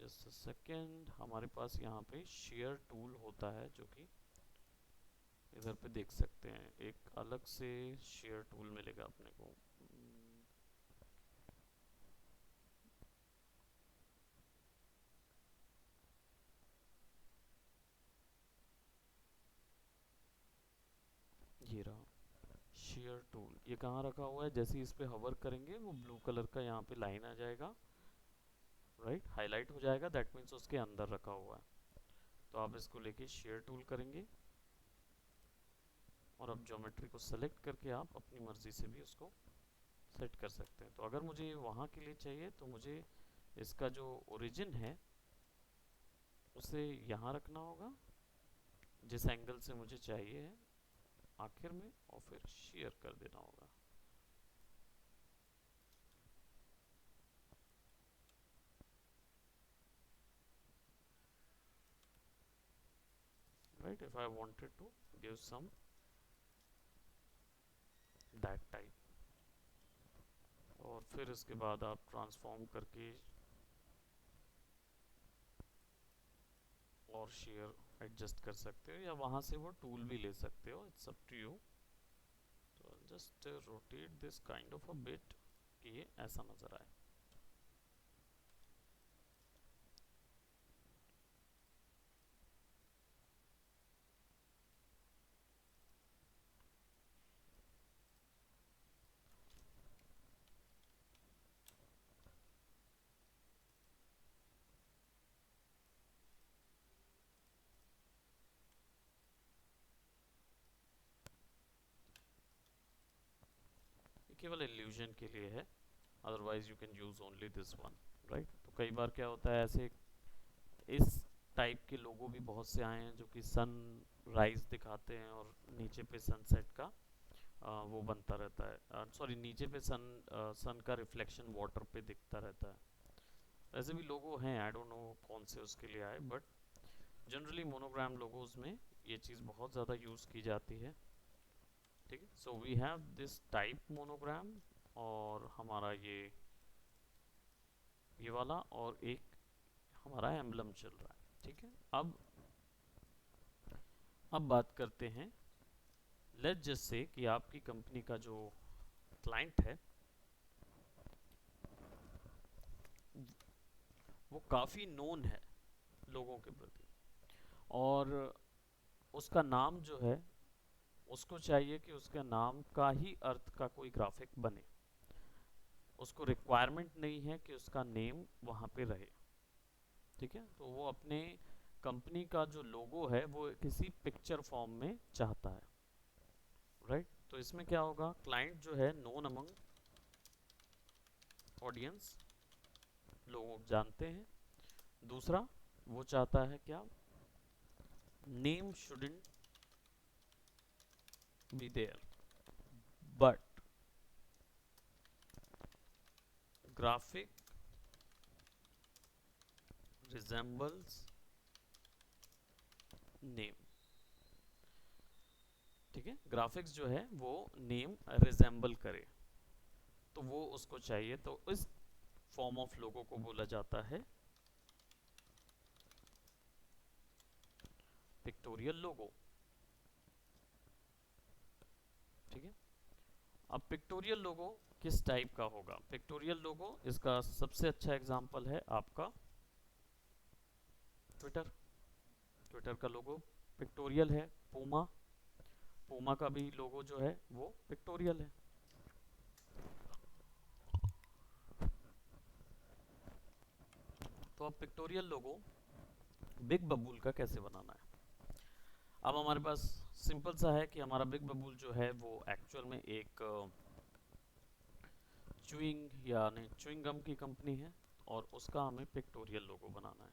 A: जस्ट अ सेकेंड, हमारे पास यहाँ पे शेयर टूल होता है जो कि इधर पे देख सकते हैं, एक अलग से शेयर टूल मिलेगा अपने को। ये रहा शेयर टूल। ये कहाँ रखा हुआ है, जैसे ही इस पे हवर करेंगे वो ब्लू कलर का यहाँ पे लाइन आ जाएगा, राइट, हाईलाइट हो जाएगा, दैट मीन्स उसके अंदर रखा हुआ है। तो आप इसको लेके शेयर टूल करेंगे और अब ज्योमेट्री को सेलेक्ट करके आप अपनी मर्जी से भी उसको सेट कर सकते हैं। तो अगर मुझे वहाँ के लिए चाहिए तो मुझे इसका जो ओरिजिन है उसे यहाँ रखना होगा जिस एंगल से मुझे चाहिए है आखिर में, और फिर शेयर कर देना होगा। Right, if I wanted to give some that type, और फिर इसके बाद आप ट्रांसफॉर्म करके और शेयर एडजस्ट कर सकते हो या वहाँ से वो टूल भी ले सकते हो, इट्स अप टू यू। तो just rotate this kind of a bit कि ये ऐसा नज़र आए। केवल इल्यूजन के लिए है, otherwise you can use only this one, right. तो कई बार क्या होता है, ऐसे इस टाइप के लोगो भी बहुत से आए हैं जो कि सन राइज दिखाते हैं और नीचे पे सनसेट का वो बनता रहता है, सॉरी नीचे पे सन का रिफ्लेक्शन वाटर पे दिखता रहता है। ऐसे भी लोगो हैं, आई डोंट नो कौन से उसके लिए आए, बट जनरली मोनोग्राम लोगोज में ये चीज़ बहुत ज़्यादा यूज़ की जाती है। ठीक है, so we have this type monogram और हमारा ये वाला और एक हमारा एम्बलम चल रहा है। ठीक है, अब बात करते हैं, लेट्स जस्ट से कि आपकी कंपनी का जो क्लाइंट है वो काफ़ी नोन है लोगों के प्रति, और उसका नाम जो है उसको चाहिए कि उसके नाम का ही अर्थ का कोई ग्राफिक बने। उसको रिक्वायरमेंट नहीं है कि उसका नेम वहाँ पे रहे। ठीक है, तो वो अपने कंपनी का जो लोगो है वो किसी पिक्चर फॉर्म में चाहता है, राइट। तो इसमें क्या होगा, क्लाइंट जो है नोन अमंग ऑडियंस, लोग जानते हैं। दूसरा, वो चाहता है क्या, name shouldn't be there but graphic resembles name. ठीक है, ग्राफिक्स जो है वो नेम रिजेंबल करे, तो वो उसको चाहिए। तो इस फॉर्म ऑफ लोगो को बोला जाता है पिक्टोरियल लोगो। ठीक है, अब पिक्टोरियल लोगो किस टाइप का होगा, पिक्टोरियल लोगो इसका सबसे अच्छा एग्जांपल है आपका ट्विटर। ट्विटर का लोगो पिक्टोरियल है। पूमा का भी लोगो जो है वो पिक्टोरियल है। अब पिक्टोरियल लोगो बिग बबूल का कैसे बनाना है। अब हमारे पास सिंपल सा है कि हमारा बिग बबूल जो है वो एक्चुअल में एक च्युइंग यानी च्युइंग गम की कंपनी है और उसका हमें पिक्टोरियल लोगो बनाना है।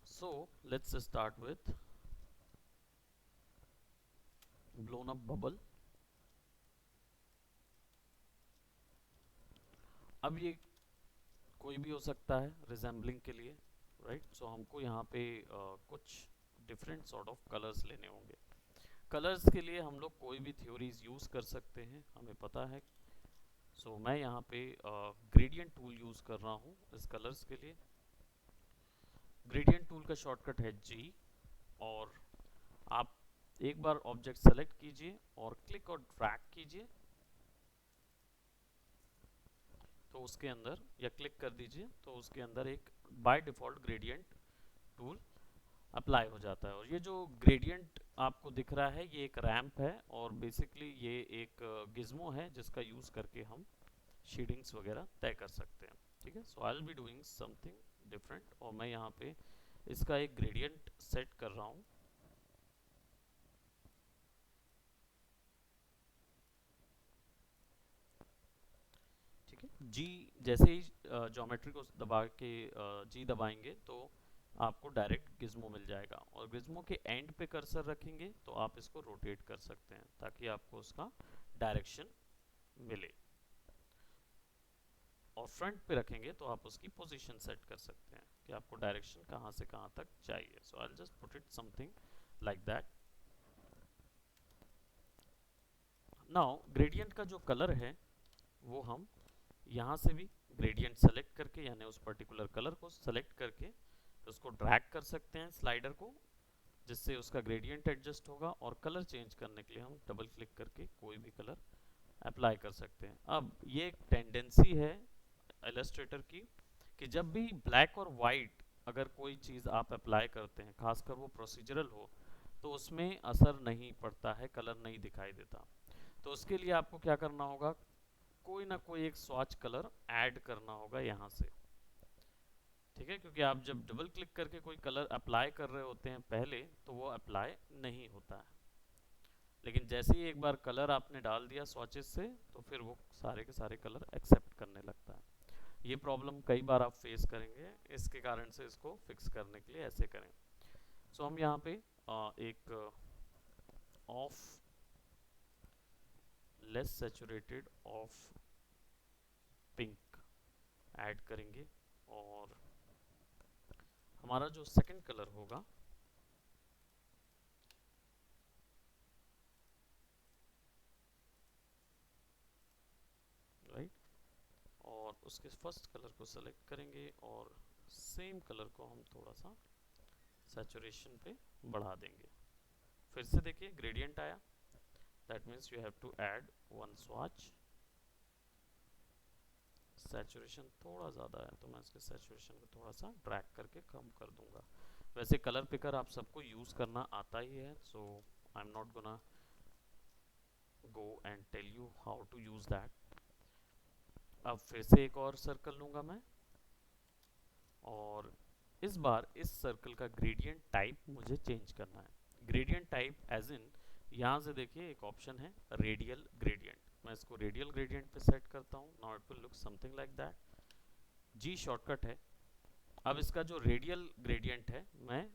A: So let's start with blown up bubble. अब ये कोई भी हो सकता है रिजेंबलिंग के लिए, राइट। सो हमको यहाँ पे कुछ डिफरेंट सॉर्ट ऑफ कलर्स लेने होंगे। कलर्स के लिए हम लोग कोई भी थ्योरीज यूज़ कर सकते हैं, हमें पता है। सो मैं यहाँ पे ग्रेडियंट टूल यूज़ कर रहा हूँ इस कलर्स के लिए। ग्रेडियंट टूल का शॉर्टकट है G, और आप एक बार ऑब्जेक्ट सेलेक्ट कीजिए और क्लिक और ड्रैग कीजिए तो उसके अंदर, या क्लिक कर दीजिए तो उसके अंदर एक by default gradient tool apply हो जाता है। और ये जो ग्रेडियंट आपको दिख रहा है ये एक रैंप है और बेसिकली ये एक गिज्मो है जिसका यूज़ करके हम शेडिंग्स वगैरह तय कर सकते हैं, ठीक है। So I will be doing something different, और मैं यहाँ पे इसका एक ग्रेडियंट सेट कर रहा हूँ। ठीक है, जी जैसे ही ज्योमेट्री को दबा के जी दबाएंगे तो आपको डायरेक्ट गिज्मो मिल जाएगा, और गिज्मो के एंड पे कर्सर रखेंगे तो आप इसको रोटेट कर सकते हैं ताकि आपको उसका डायरेक्शन मिले, और फ्रंट पे रखेंगे तो आप उसकी पोजीशन सेट कर सकते हैं कि आपको डायरेक्शन कहाँ से कहाँ तक चाहिए। So I will just put it something like that. Now gradient का जो कलर है वो हम यहाँ से भी ग्रेडियंट सेलेक्ट करके, यानी उस पर्टिकुलर कलर को सेलेक्ट करके उसको ड्रैग कर सकते हैं स्लाइडर को, जिससे उसका ग्रेडियंट एडजस्ट होगा। और कलर चेंज करने के लिए हम डबल क्लिक करके कोई भी कलर अप्लाई कर सकते हैं। अब ये एक टेंडेंसी है इलस्ट्रेटर की कि जब भी ब्लैक और वाइट अगर कोई चीज़ आप अप्लाई करते हैं, खासकर वो प्रोसीजरल हो, तो उसमें असर नहीं पड़ता है, कलर नहीं दिखाई देता। तो उसके लिए आपको क्या करना होगा, कोई ना कोई एक स्वॉच कलर ऐड करना होगा यहाँ से, ठीक है। क्योंकि आप जब डबल क्लिक करके कोई कलर अप्लाई कर रहे होते हैं पहले तो वो अप्लाई नहीं होता है, लेकिन जैसे ही एक बार कलर आपने डाल दिया स्वॉचेस से तो फिर वो सारे के सारे कलर एक्सेप्ट करने लगता है। ये प्रॉब्लम कई बार आप फेस करेंगे, इसके कारण से इसको फिक्स करने के लिए ऐसे करें। सो हम यहाँ पे एक of less saturated of pink add करेंगे, और हमारा जो सेकंड कलर होगा राइट, और उसके फर्स्ट कलर को सेलेक्ट करेंगे और सेम कलर को हम थोड़ा सा सैचुरेशन पे बढ़ा देंगे। फिर से देखिए ग्रेडियंट आया, that means you have to add one swatch. Saturation थोड़ा ज़्यादा है तो मैं इसके सैचुरेशन को थोड़ा सा ड्रैग करके कम कर दूंगा। वैसे कलर पिकर आप सबको यूज़ करना आता ही है, so I am not gonna go and tell you how to use that. अब फिर से एक और सर्कल लूँगा मैं, और इस बार इस सर्कल का ग्रेडियंट टाइप मुझे चेंज करना है। ग्रेडियंट टाइप एज इन यहाँ से देखिए एक ऑप्शन है रेडियल ग्रेडियंट, मैं इसको रेडियल ग्रेडियंट पे सेट करता हूँ। Now it will look something like that. G shortcut है। अब इसका जो रेडियल ग्रेडियंट है मैं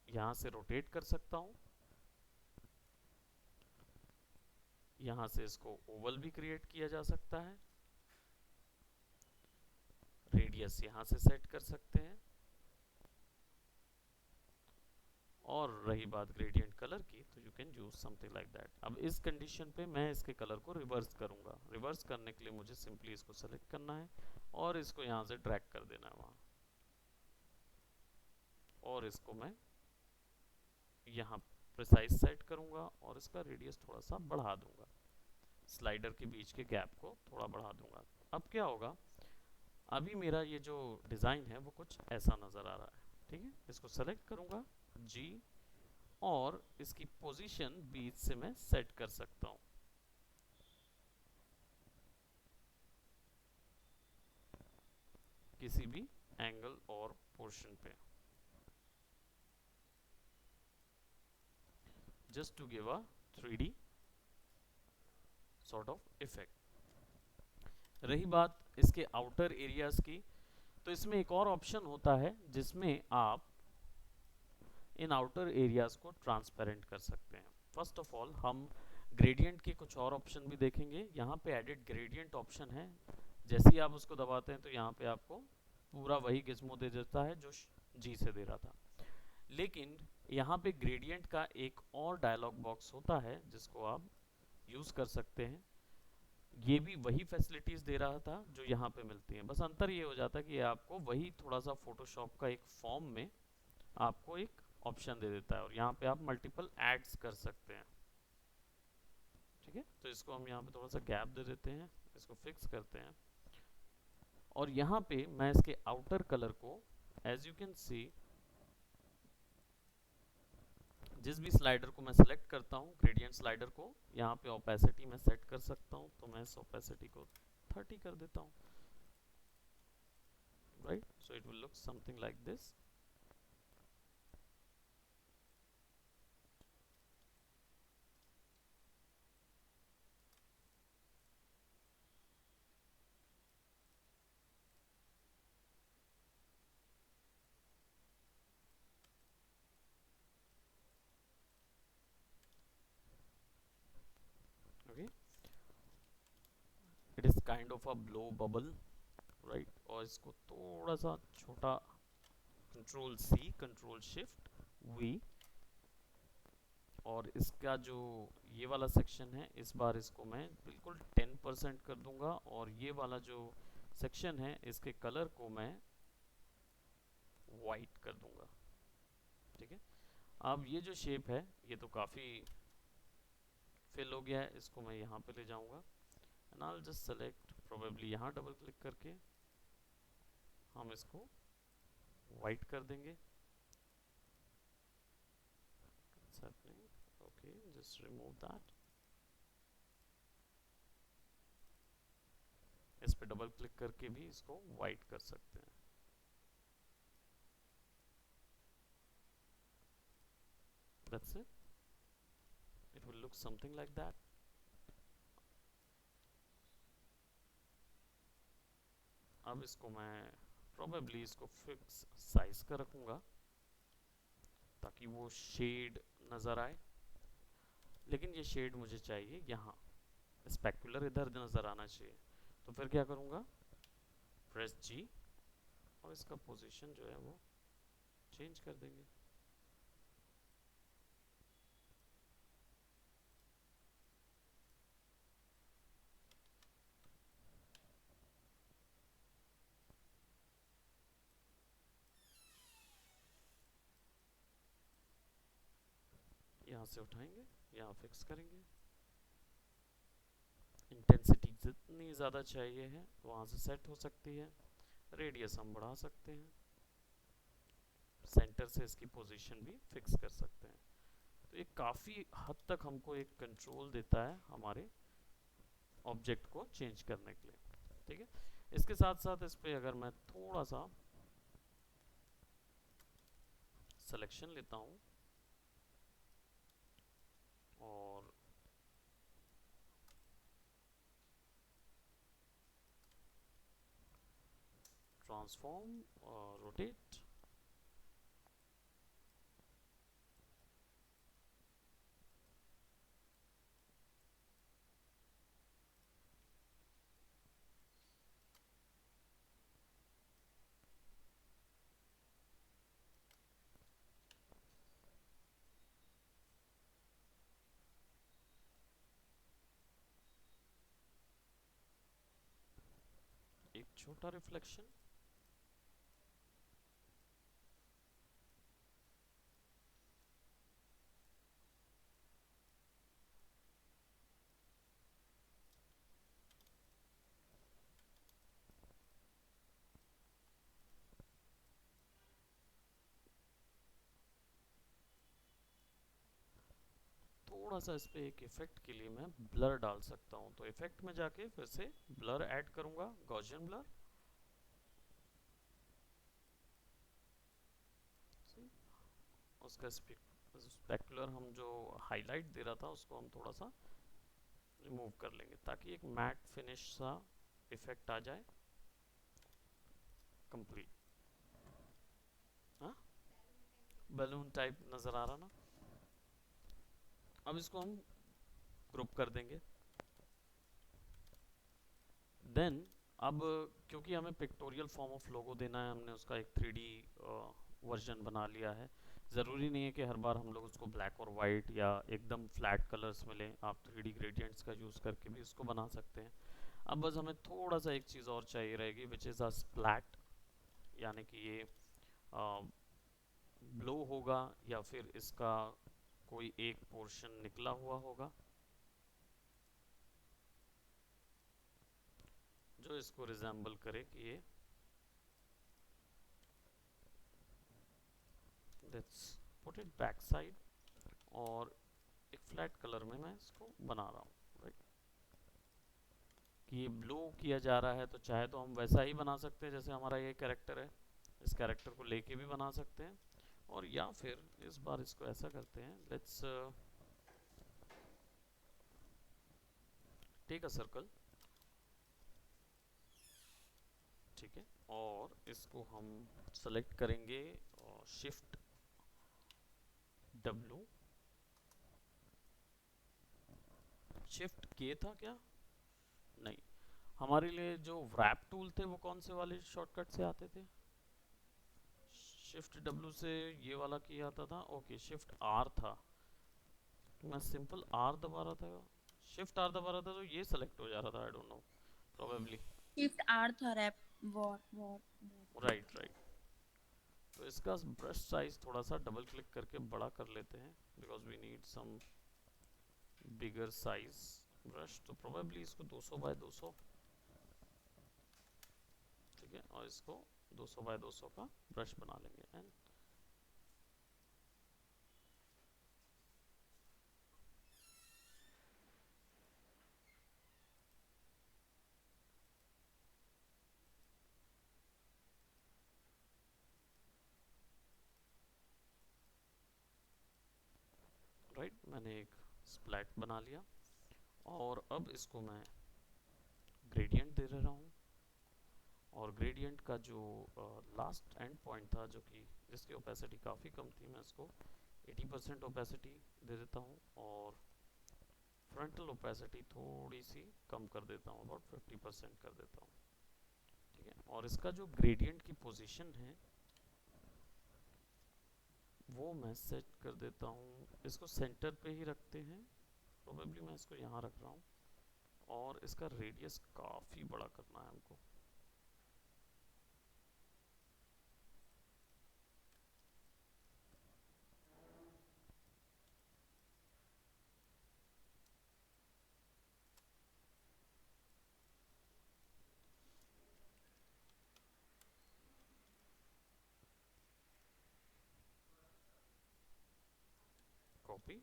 A: यहाँ से रोटेट कर सकता हूँ, यहाँ से इसको ओवल भी क्रिएट किया जा सकता है, रेडियस यहाँ से सेट कर सकते हैं। और रही बात ग्रेडियंट कलर की, तो you can use something like that. अब इस कंडीशन पे मैं इसके कलर को रिवर्स करूंगा। रिवर्स करने के लिए मुझे सिंपली इसको सेलेक्ट करना है और इसको यहाँ से ड्रैग कर देना है वहाँ, और इसको मैं यहाँ प्रिसाइज सेट करूंगा और इसका रेडियस थोड़ा सा बढ़ा दूंगा, स्लाइडर के बीच के गैप को थोड़ा बढ़ा दूंगा। अब क्या होगा, अभी मेरा ये जो डिज़ाइन है वो कुछ ऐसा नज़र आ रहा है, ठीक है। इसको सेलेक्ट करूंगा जी, और इसकी पोजीशन बीच से मैं सेट कर सकता हूँ। किसी भी एंगल और पोर्शन पे, just to give a 3D sort of effect। रही बात इसके आउटर एरियाज की, तो इसमें एक और ऑप्शन होता है जिसमें आप इन आउटर एरियाज को ट्रांसपेरेंट कर सकते हैं। फर्स्ट ऑफ ऑल हम ग्रेडियंट के कुछ और ऑप्शन भी देखेंगे। यहाँ पे एडिट ग्रेडियंट ऑप्शन है, जैसे ही आप उसको दबाते हैं तो यहाँ पे आपको पूरा वही गिज्मो दे देता है जो जी से दे रहा था। लेकिन यहाँ पे ग्रेडियंट का एक और डायलॉग बॉक्स होता है जिसको आप यूज कर सकते हैं। ये भी वही फैसिलिटीज दे रहा था जो यहाँ पे मिलती हैं, बस अंतर ये हो जाता है कि आपको वही थोड़ा सा फोटोशॉप का एक फॉर्म में आपको एक ऑप्शन दे देता है और यहाँ पे आप मल्टीपल एड्स कर सकते हैं। ठीक है, तो इसको हम यहाँ पे थोड़ा सा गैप दे देते हैं, इसको फिक्स करते हैं और यहाँ पे मैं इसके आउटर कलर को एज यू कैन सी जिस भी स्लाइडर को मैं सेलेक्ट करता हूँ ग्रेडियंट स्लाइडर को, यहाँ पे ओपेसिटी मैं सेट कर सकता हूँ, तो मैं इस ओपेसिटी को 30 कर देता हूँ। Right, so it will look something like this. Okay, it is kind of a blow bubble, right, और इसको थोड़ा सा छोटा control C control shift V, और इसका जो ये वाला सेक्शन है इस बार इसको मैं बिल्कुल 10% कर दूंगा और ये वाला जो सेक्शन है इसके कलर को मैं वाइट कर दूंगा। ठीक है, अब ये जो शेप है ये तो काफ़ी फिल हो गया है, इसको मैं यहाँ पे ले जाऊंगा and I will just select, probably यहाँ डबल क्लिक करके हम इसको वाइट कर देंगे। What's happening? Okay, just remove that। इस पे डबल क्लिक करके भी इसको वाइट कर सकते हैं। That's it। It will look something like that। अब इसको मैं probably इसको फिक्स साइज का रखूंगा ताकि वो शेड नज़र आए, लेकिन ये शेड मुझे चाहिए यहाँ, स्पेकुलर इधर नज़र आना चाहिए। तो फिर क्या करूँगा, प्रेस जी और इसका पोजीशन जो है वो चेंज कर देंगे। यहाँ से उठाएंगे, यहाँ फिक्स करेंगे। इंटेंसिटी जितनी ज़्यादा चाहिए है वहाँ से सेट हो सकती है, रेडियस हम बढ़ा सकते हैं, सेंटर से इसकी पोजीशन भी फिक्स कर सकते हैं। तो ये काफ़ी हद तक हमको एक कंट्रोल देता है हमारे ऑब्जेक्ट को चेंज करने के लिए। ठीक है, इसके साथ साथ इस पे अगर मैं थोड़ा सा सिलेक्शन लेता हूँ और ट्रांसफॉर्म और रोटेट, एक छोटा रिफ्लेक्शन, थोड़ा सा इस पे एक इफेक्ट के लिए मैं ब्लर डाल सकता हूँ। तो इफेक्ट में जाके फिर से ब्लर ऐड करूँगा, गॉसियन ब्लर, उसका स्पेकुलर हम जो हाईलाइट दे रहा था उसको हम थोड़ा सा रिमूव कर लेंगे ताकि एक मैट फिनिश सा इफेक्ट आ जाए कंप्लीट। हाँ, बैलून टाइप नज़र आ रहा ना। अब इसको हम ग्रुप कर देंगे। देन अब क्योंकि हमें पिक्टोरियल फॉर्म ऑफ लोगो देना है, हमने उसका एक 3D वर्जन बना लिया है। ज़रूरी नहीं है कि हर बार हम लोग उसको ब्लैक और वाइट या एकदम फ्लैट कलर्स मिलें, आप 3D ग्रेडियंट्स का यूज़ करके भी इसको बना सकते हैं। अब बस हमें थोड़ा सा एक चीज़ और चाहिए रहेगी विच इज़ अ स्प्लैट, यानी कि ये ब्लो होगा या फिर इसका कोई एक पोर्शन निकला हुआ होगा जो इसको रिजेंबल करे कि ये let's put it back side और एक फ्लैट कलर में मैं इसको बना रहा हूँ, राइट। कि ये ब्लो किया जा रहा है तो चाहे तो हम वैसा ही बना सकते हैं जैसे हमारा ये कैरेक्टर है, इस कैरेक्टर को लेके भी बना सकते हैं। और या फिर इस बार इसको ऐसा करते हैं, लेट्स टेक अ सर्कल, ठीक है। और इसको हम सेलेक्ट करेंगे शिफ्ट W, शिफ्ट के था क्या, नहीं, हमारे लिए जो व्रैप टूल थे वो कौन से वाले शॉर्टकट से आते थे, शिफ्ट W से ये वाला की आता था, ओके शिफ्ट R था, तो मैं सिंपल R दबा रहा था, शिफ्ट R दबा रहा था तो ये सेलेक्ट हो जा रहा था, I don't know probably.
B: Shift R था wrap war war.
A: Right right. तो इसका ब्रश साइज थोड़ा सा डबल क्लिक करके बड़ा कर लेते हैं because we need some bigger size brush, तो प्रोबेबली इसको 200 बाय 200, ठीक है, और इसको 200 बाय 200 का ब्रश बना लेंगे। एंड राइट, मैंने एक स्प्लैट बना लिया और अब इसको मैं ग्रेडियंट दे रहा हूँ। और ग्रेडियंट का जो लास्ट एंड पॉइंट था जो कि जिसकी ओपेसिटी काफ़ी कम थी, मैं इसको 80% ओपेसिटी दे देता हूँ और फ्रंटल ओपेसिटी थोड़ी सी कम कर देता हूँ, अबाउट 50% कर देता हूँ, ठीक है। और इसका जो ग्रेडियंट की पोजीशन है वो मैं सेट कर देता हूँ, इसको सेंटर पे ही रखते हैं, प्रोबेबली मैं इसको यहाँ रख रहा हूँ। और इसका रेडियस काफ़ी बड़ा करना है हमको, कॉपी,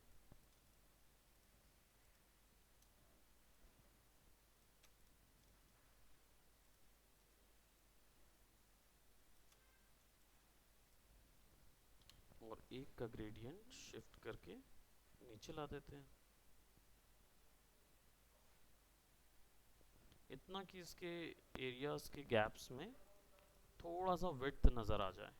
A: और एक का ग्रेडियंट शिफ्ट करके नीचे ला देते हैं, इतना कि इसके एरियाज के गैप्स में थोड़ा सा विड्थ नज़र आ जाए।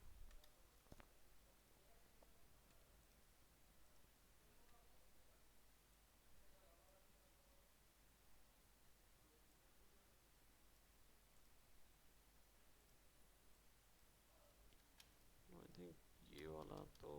A: आई थिंक ये वाला तो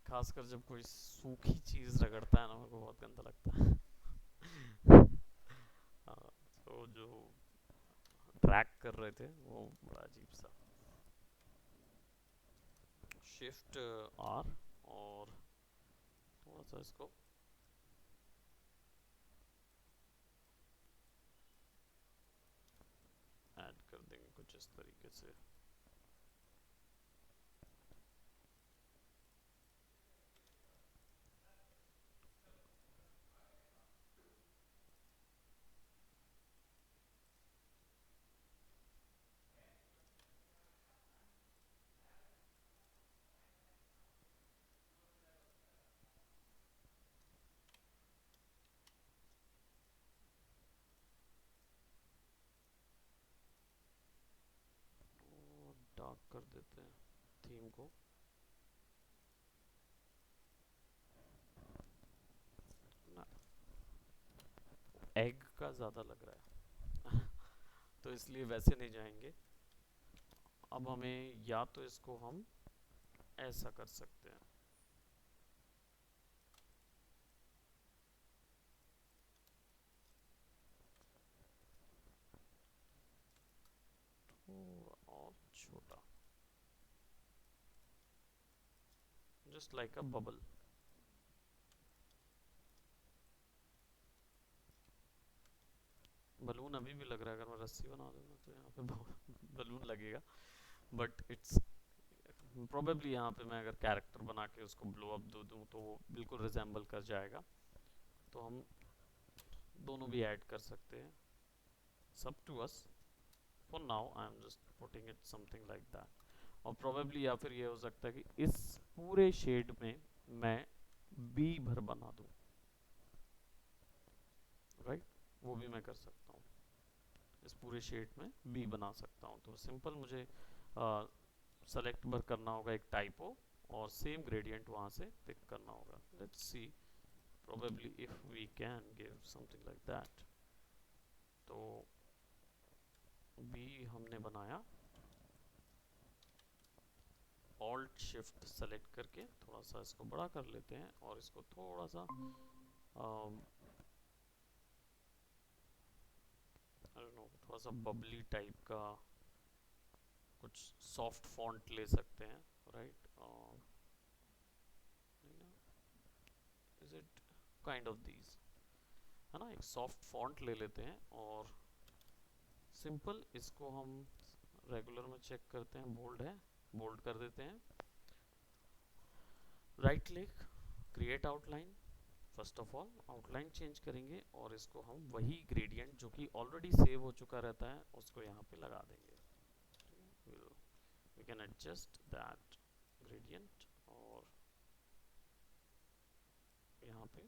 A: खासकर जब कोई सूखी चीज़ रगड़ता है ना, मेरे को बहुत गंदा लगता है। हाँ, तो जो ट्रैक कर रहे थे वो बड़ा अजीब सा। शिफ्ट R और थोड़ा सा इसको कुछ इस तरीके से। और डार्क कर देते हैं थीम को। ना एग का ज़्यादा लग रहा है तो इसलिए वैसे नहीं जाएंगे। अब हमें या तो इसको हम ऐसा कर सकते हैं, थोड़ा और छोटा, just like a bubble. Balloon अभी भी लग रहा है, अगर मैं रस्सी बना दूंगा तो यहाँ पे बलून लगेगा, बट इट्स प्रोबेबली यहाँ पे मैं अगर कैरेक्टर बना के उसको ब्लो अप दे दूँ तो वो बिल्कुल रिजेंबल कर जाएगा। तो हम दोनों भी ऐड कर सकते हैं, सब to us. For now I am just putting it something like that. और प्रोबेबली या फिर ये हो सकता है कि इस पूरे शेड में मैं बी भर बना दूँ, राइट? वो भी मैं कर सकता हूँ, इस पूरे शेड में बी बना सकता हूँ। तो सिंपल मुझे सेलेक्ट बर करना होगा एक टाइपो और सेम ग्रेडियंट वहाँ से पिक करना होगा। Let's see probably if we can give something like that. तो बी हमने बनाया, ऑल्ट शिफ्ट सेलेक्ट करके थोड़ा सा इसको बड़ा कर लेते हैं और इसको थोड़ा सा आई डोंट नो, थोड़ा सा बबली टाइप का कुछ सॉफ्ट फॉन्ट ले सकते हैं, right? Is it kind of these, है ना? एक सॉफ्ट फॉन्ट ले लेते हैं और सिंपल इसको हम रेगुलर में चेक करते हैं, बोल्ड है, बोल्ड कर देते हैं। Right click, create outline. First of all outline change करेंगे और इसको हम वही ग्रेडियंट जो कि ऑलरेडी सेव हो चुका रहता है उसको यहाँ पे लगा देंगे। we can adjust that gradient और यहाँ पे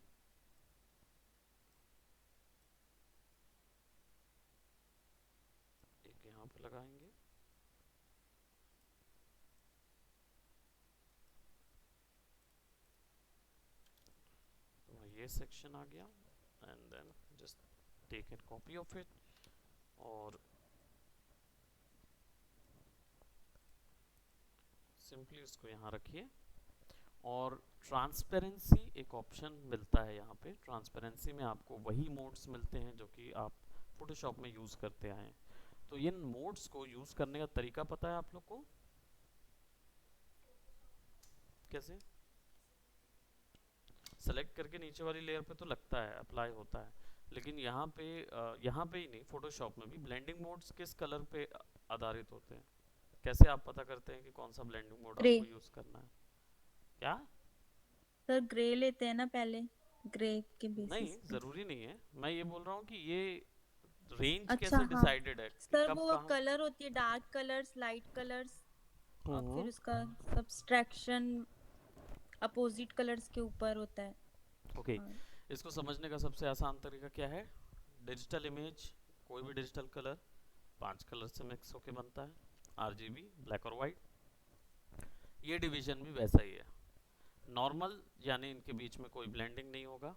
A: एक यहाँ पे लगाएंगे। तो ये सेक्शन आ गया and then just take an copy of it और सिंपली इसको यहाँ रखिए। और ट्रांसपेरेंसी एक ऑप्शन मिलता है यहाँ पे। ट्रांसपेरेंसी में आपको वही मोड्स मिलते हैं जो कि आप फोटोशॉप में यूज़ करते आए हैं। तो इन मोड्स को यूज़ करने का तरीका पता है आप लोग को? कैसे? सेलेक्ट करके नीचे वाली लेयर पे तो लगता है, अप्लाई होता है, लेकिन यहाँ पे ही नहीं, फोटोशॉप में भी ब्लेंडिंग मोड्स किस कलर पे आधारित होते हैं? कैसे आप पता करते हैं कि कौन सा ब्लेंडिंग मोड
B: ग्रे।
A: आपको यूज़ करना है? क्या?
B: सर ग्रे लेते हैं ना पहले, ग्रे के
A: नहीं,
B: बेसिस पे।
A: ज़रूरी नहीं है। मैं ये बोल रहा हूँ कि ये रेंज
B: अच्छा
A: कैसे
B: हाँ
A: डिसाइडेड है कि
B: सर,
A: कब
B: वो
A: कहाँ?
B: कलर होती है, डार्क कलर्स, लाइट कलर्स, और फिर
A: हम्म।
B: उसका सब्सट्रैक्शन अपोजिट कलर्स के ऊपर होता है।
A: ओके,
B: हाँ।
A: इसको समझने का सबसे आसान तरीका क्या है? डिजिटल इमेज, कोई भी डिजिटल कलर 5 कलर से मिक्स होके बनता है, आरजीबी, ब्लैक और वाइट। ये डिवीजन भी वैसा ही है। नॉर्मल यानी इनके बीच में कोई ब्लेंडिंग नहीं होगा।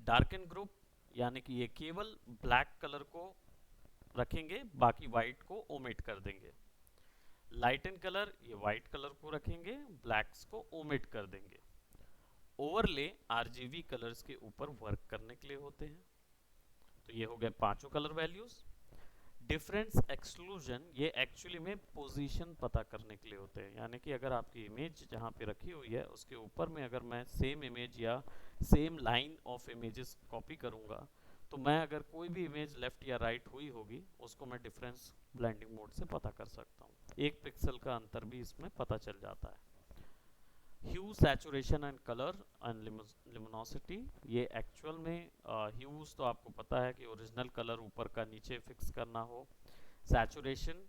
A: डार्कन ग्रुप यानी कि ये केवल ब्लैक कलर को रखेंगे, बाकी वाइट को ओमिट कर देंगे। लाइटन कलर, ये वाइट कलर को रखेंगे, ब्लैक्स को ओमिट कर देंगे। ओवरले आरजीबी कलर्स के ऊपर वर्क करने के लिए होते हैं। तो ये हो गए पांचों कलर वैल्यूज। डिफरेंस एक्सक्लूजन, ये एक्चुअली में पोजीशन पता करने के लिए होते हैं, यानी कि अगर आपकी इमेज जहाँ पे रखी हुई है उसके ऊपर में अगर मैं सेम इमेज या same line of images copy करूँगा तो मैं अगर कोई भी इमेज लेफ्ट या राइट हुई होगी उसको मैं डिफरेंस ब्लेंडिंग मोड से पता कर सकता हूँ। एक पिक्सल का अंतर भी इसमें पता चल जाता है। ह्यू, सैचुरेशन एंड कलर एंड लिमिनोसिटी, ये एक्चुअल में ह्यूज तो आपको पता है कि ओरिजिनल कलर ऊपर का नीचे फिक्स करना हो, सैचुरेशन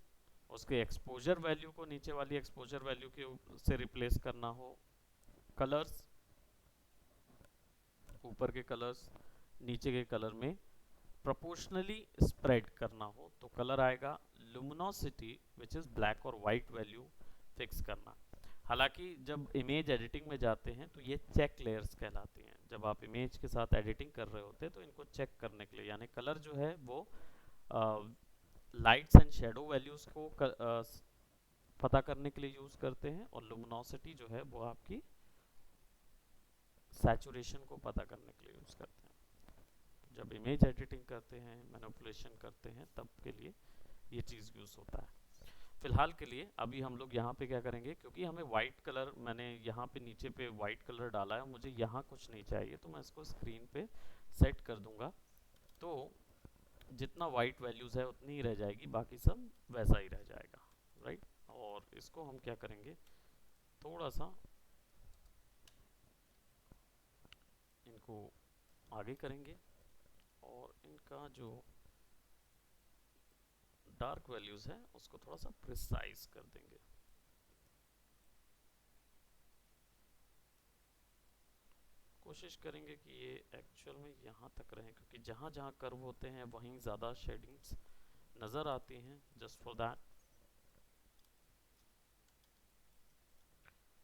A: उसके एक्सपोजर वैल्यू को नीचे वाली एक्सपोजर वैल्यू के से रिप्लेस करना हो, कलर्स ऊपर के कलर्स नीचे के कलर में प्रोपोर्शनली स्प्रेड करना हो तो कलर आएगा, लुमिनोसिटी विच इज ब्लैक और वाइट वैल्यू फिक्स करना। हालांकि जब इमेज एडिटिंग में जाते हैं तो ये चेक लेयर्स कहलाती हैं। जब आप इमेज के साथ एडिटिंग कर रहे होते हैं तो इनको चेक करने के लिए, यानी कलर जो है वो लाइट्स एंड शेडो वैल्यूज को पता करने के लिए यूज करते हैं, और लुमिनोसिटी जो है वो आपकी सैचुरेशन को पता करने के लिए यूज करते हैं। जब इमेज एडिटिंग करते हैं, मैनिपुलेशन करते हैं, तब के लिए ये चीज़ यूज होता है। फिलहाल के लिए अभी हम लोग यहाँ पे क्या करेंगे, क्योंकि हमें वाइट कलर, मैंने यहाँ पे नीचे पे वाइट कलर डाला है, मुझे यहाँ कुछ नहीं चाहिए, तो मैं इसको स्क्रीन पे सेट कर दूंगा। तो जितना वाइट वैल्यूज़ है उतनी ही रह जाएगी, बाकी सब वैसा ही रह जाएगा, राइट। और इसको हम क्या करेंगे, थोड़ा सा इनको आगे करेंगे और इनका जो डार्क वैल्यूज है उसको थोड़ा सा प्रिसाइज कर देंगे। कोशिश करेंगे कि ये एक्चुअल में यहाँ तक रहे, क्योंकि जहाँ जहाँ कर्व होते हैं वहीं ज़्यादा शेडिंग्स नज़र आती हैं, जस्ट फॉर दैट।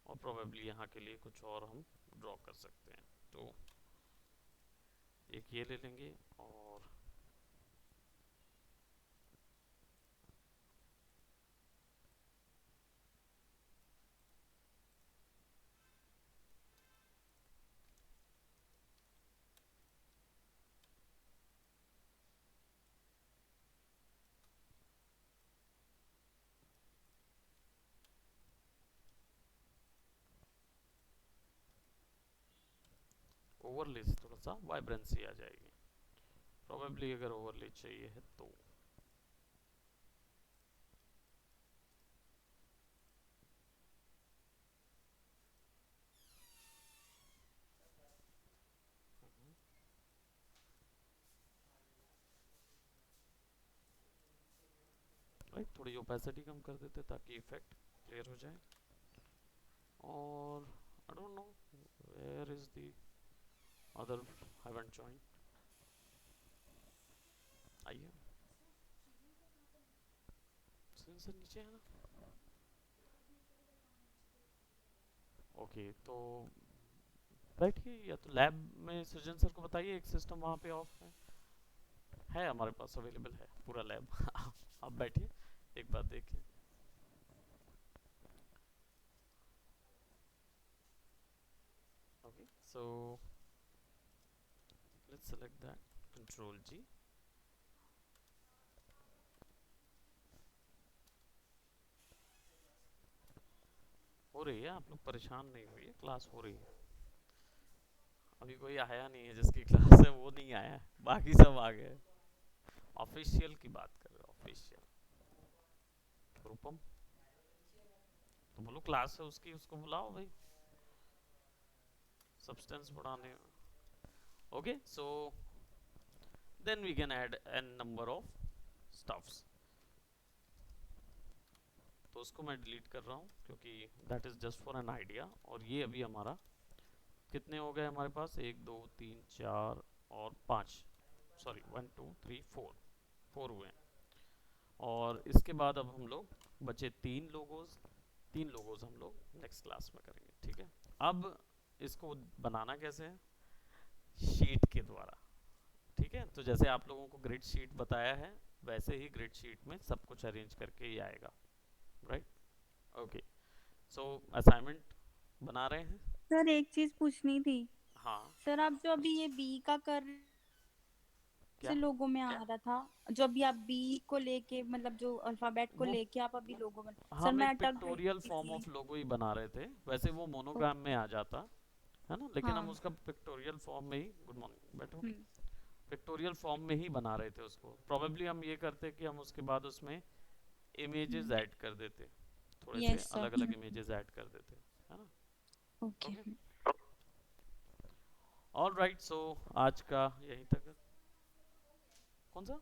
A: और प्रोबेबली यहाँ के लिए कुछ और हम ड्रॉ कर सकते हैं, तो एक ये ले लेंगे और ओवरले से थोड़ा सा वाइब्रेंसी आ जाएगी, प्रोबेबली अगर ओवरले चाहिए है तो। राइट, थोड़ी ओपेसिटी कम कर देते ताकि इफेक्ट क्लियर हो जाए। और I don't know where is the other haven't join, आइए सेंसर नीचे है ना। ओके, तो बैठिए, या तो लैब में सृजन सर को बताइए, एक सिस्टम वहाँ पे ऑफ है हमारे पास, अवेलेबल है पूरा लैब। आप बैठिए, एक बार देखिए। Okay, so let's select that, control G. हो रही है, आप लोग परेशान नहीं होइए, क्लास हो रही है। अभी कोई आया नहीं है, जिसकी क्लास है वो नहीं आया है, बाकी सब आ गए। ऑफिशियल की बात कर रहे हो, ऑफिशियल। रूपम तो बोलो क्लास है उसकी, उसको बुलाओ भाई, सब्सटेंस बढ़ाने। Okay, so then we can add an number of stuffs. तो उसको मैं डिलीट कर रहा हूँ क्योंकि that is just for an idea. और ये अभी हमारा कितने हो गए हमारे पास, 1 2 3 4 और 5, सॉरी 1 2 3 4 हुए हैं। और इसके बाद अब हम लोग बचे 3 लोगोज हम लोग नेक्स्ट क्लास में करेंगे, ठीक है। अब इसको बनाना कैसे है, शीट के द्वारा, ठीक है। तो जैसे आप लोगों को ग्रिड शीट बताया है, वैसे ही ग्रिड शीट में सब कुछ अरेंज करके ही आएगा, राइट। ओके, सो असाइनमेंट बना रहे हैं।
B: सर एक चीज पूछनी थी।
A: हाँ,
B: सर आप जो अभी ये बी का कर
A: क्या
B: से लोगों में आ रहा था, जो अभी आप बी को लेके, मतलब जो अल्फाबेट को
A: वो
B: लेके आप अभी लोगो बना, सर
A: हम
B: मैं
A: एक
B: अटक गई
A: पिक्टोरियल फॉर्म
B: थी।
A: ऑफ लोगो ही बना रहे थे, वैसे वो मोनोग्राम में आ जाता है ना, लेकिन हम
B: हाँ।
A: उसका पिक्टोरियल फॉर्म में ही, गुड मॉर्निंग, बैठो, पिक्टोरियल फॉर्म में ही बना रहे थे उसको। प्रोबेबली हम ये करते कि हम उसके बाद उसमें इमेजेस ऐड कर देते, थोड़े से
B: यस सर।
A: अलग अलग इमेजेस ऐड कर देते, है ना।
B: Okay.
A: Okay, all right. So आज का यहीं तक है। कौन सा?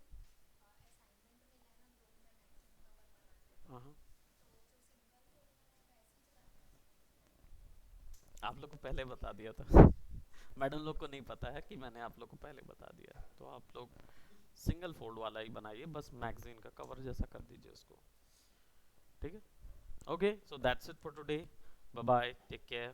A: हाँ हाँ, आप लोग को पहले बता दिया था। मैडम लोग को नहीं पता है कि मैंने आप लोग को पहले बता दिया है। तो आप लोग सिंगल फोल्ड वाला ही बनाइए, बस मैगजीन का कवर जैसा कर दीजिए उसको, ठीक है। Okay, so that's it for today. Bye bye, take care.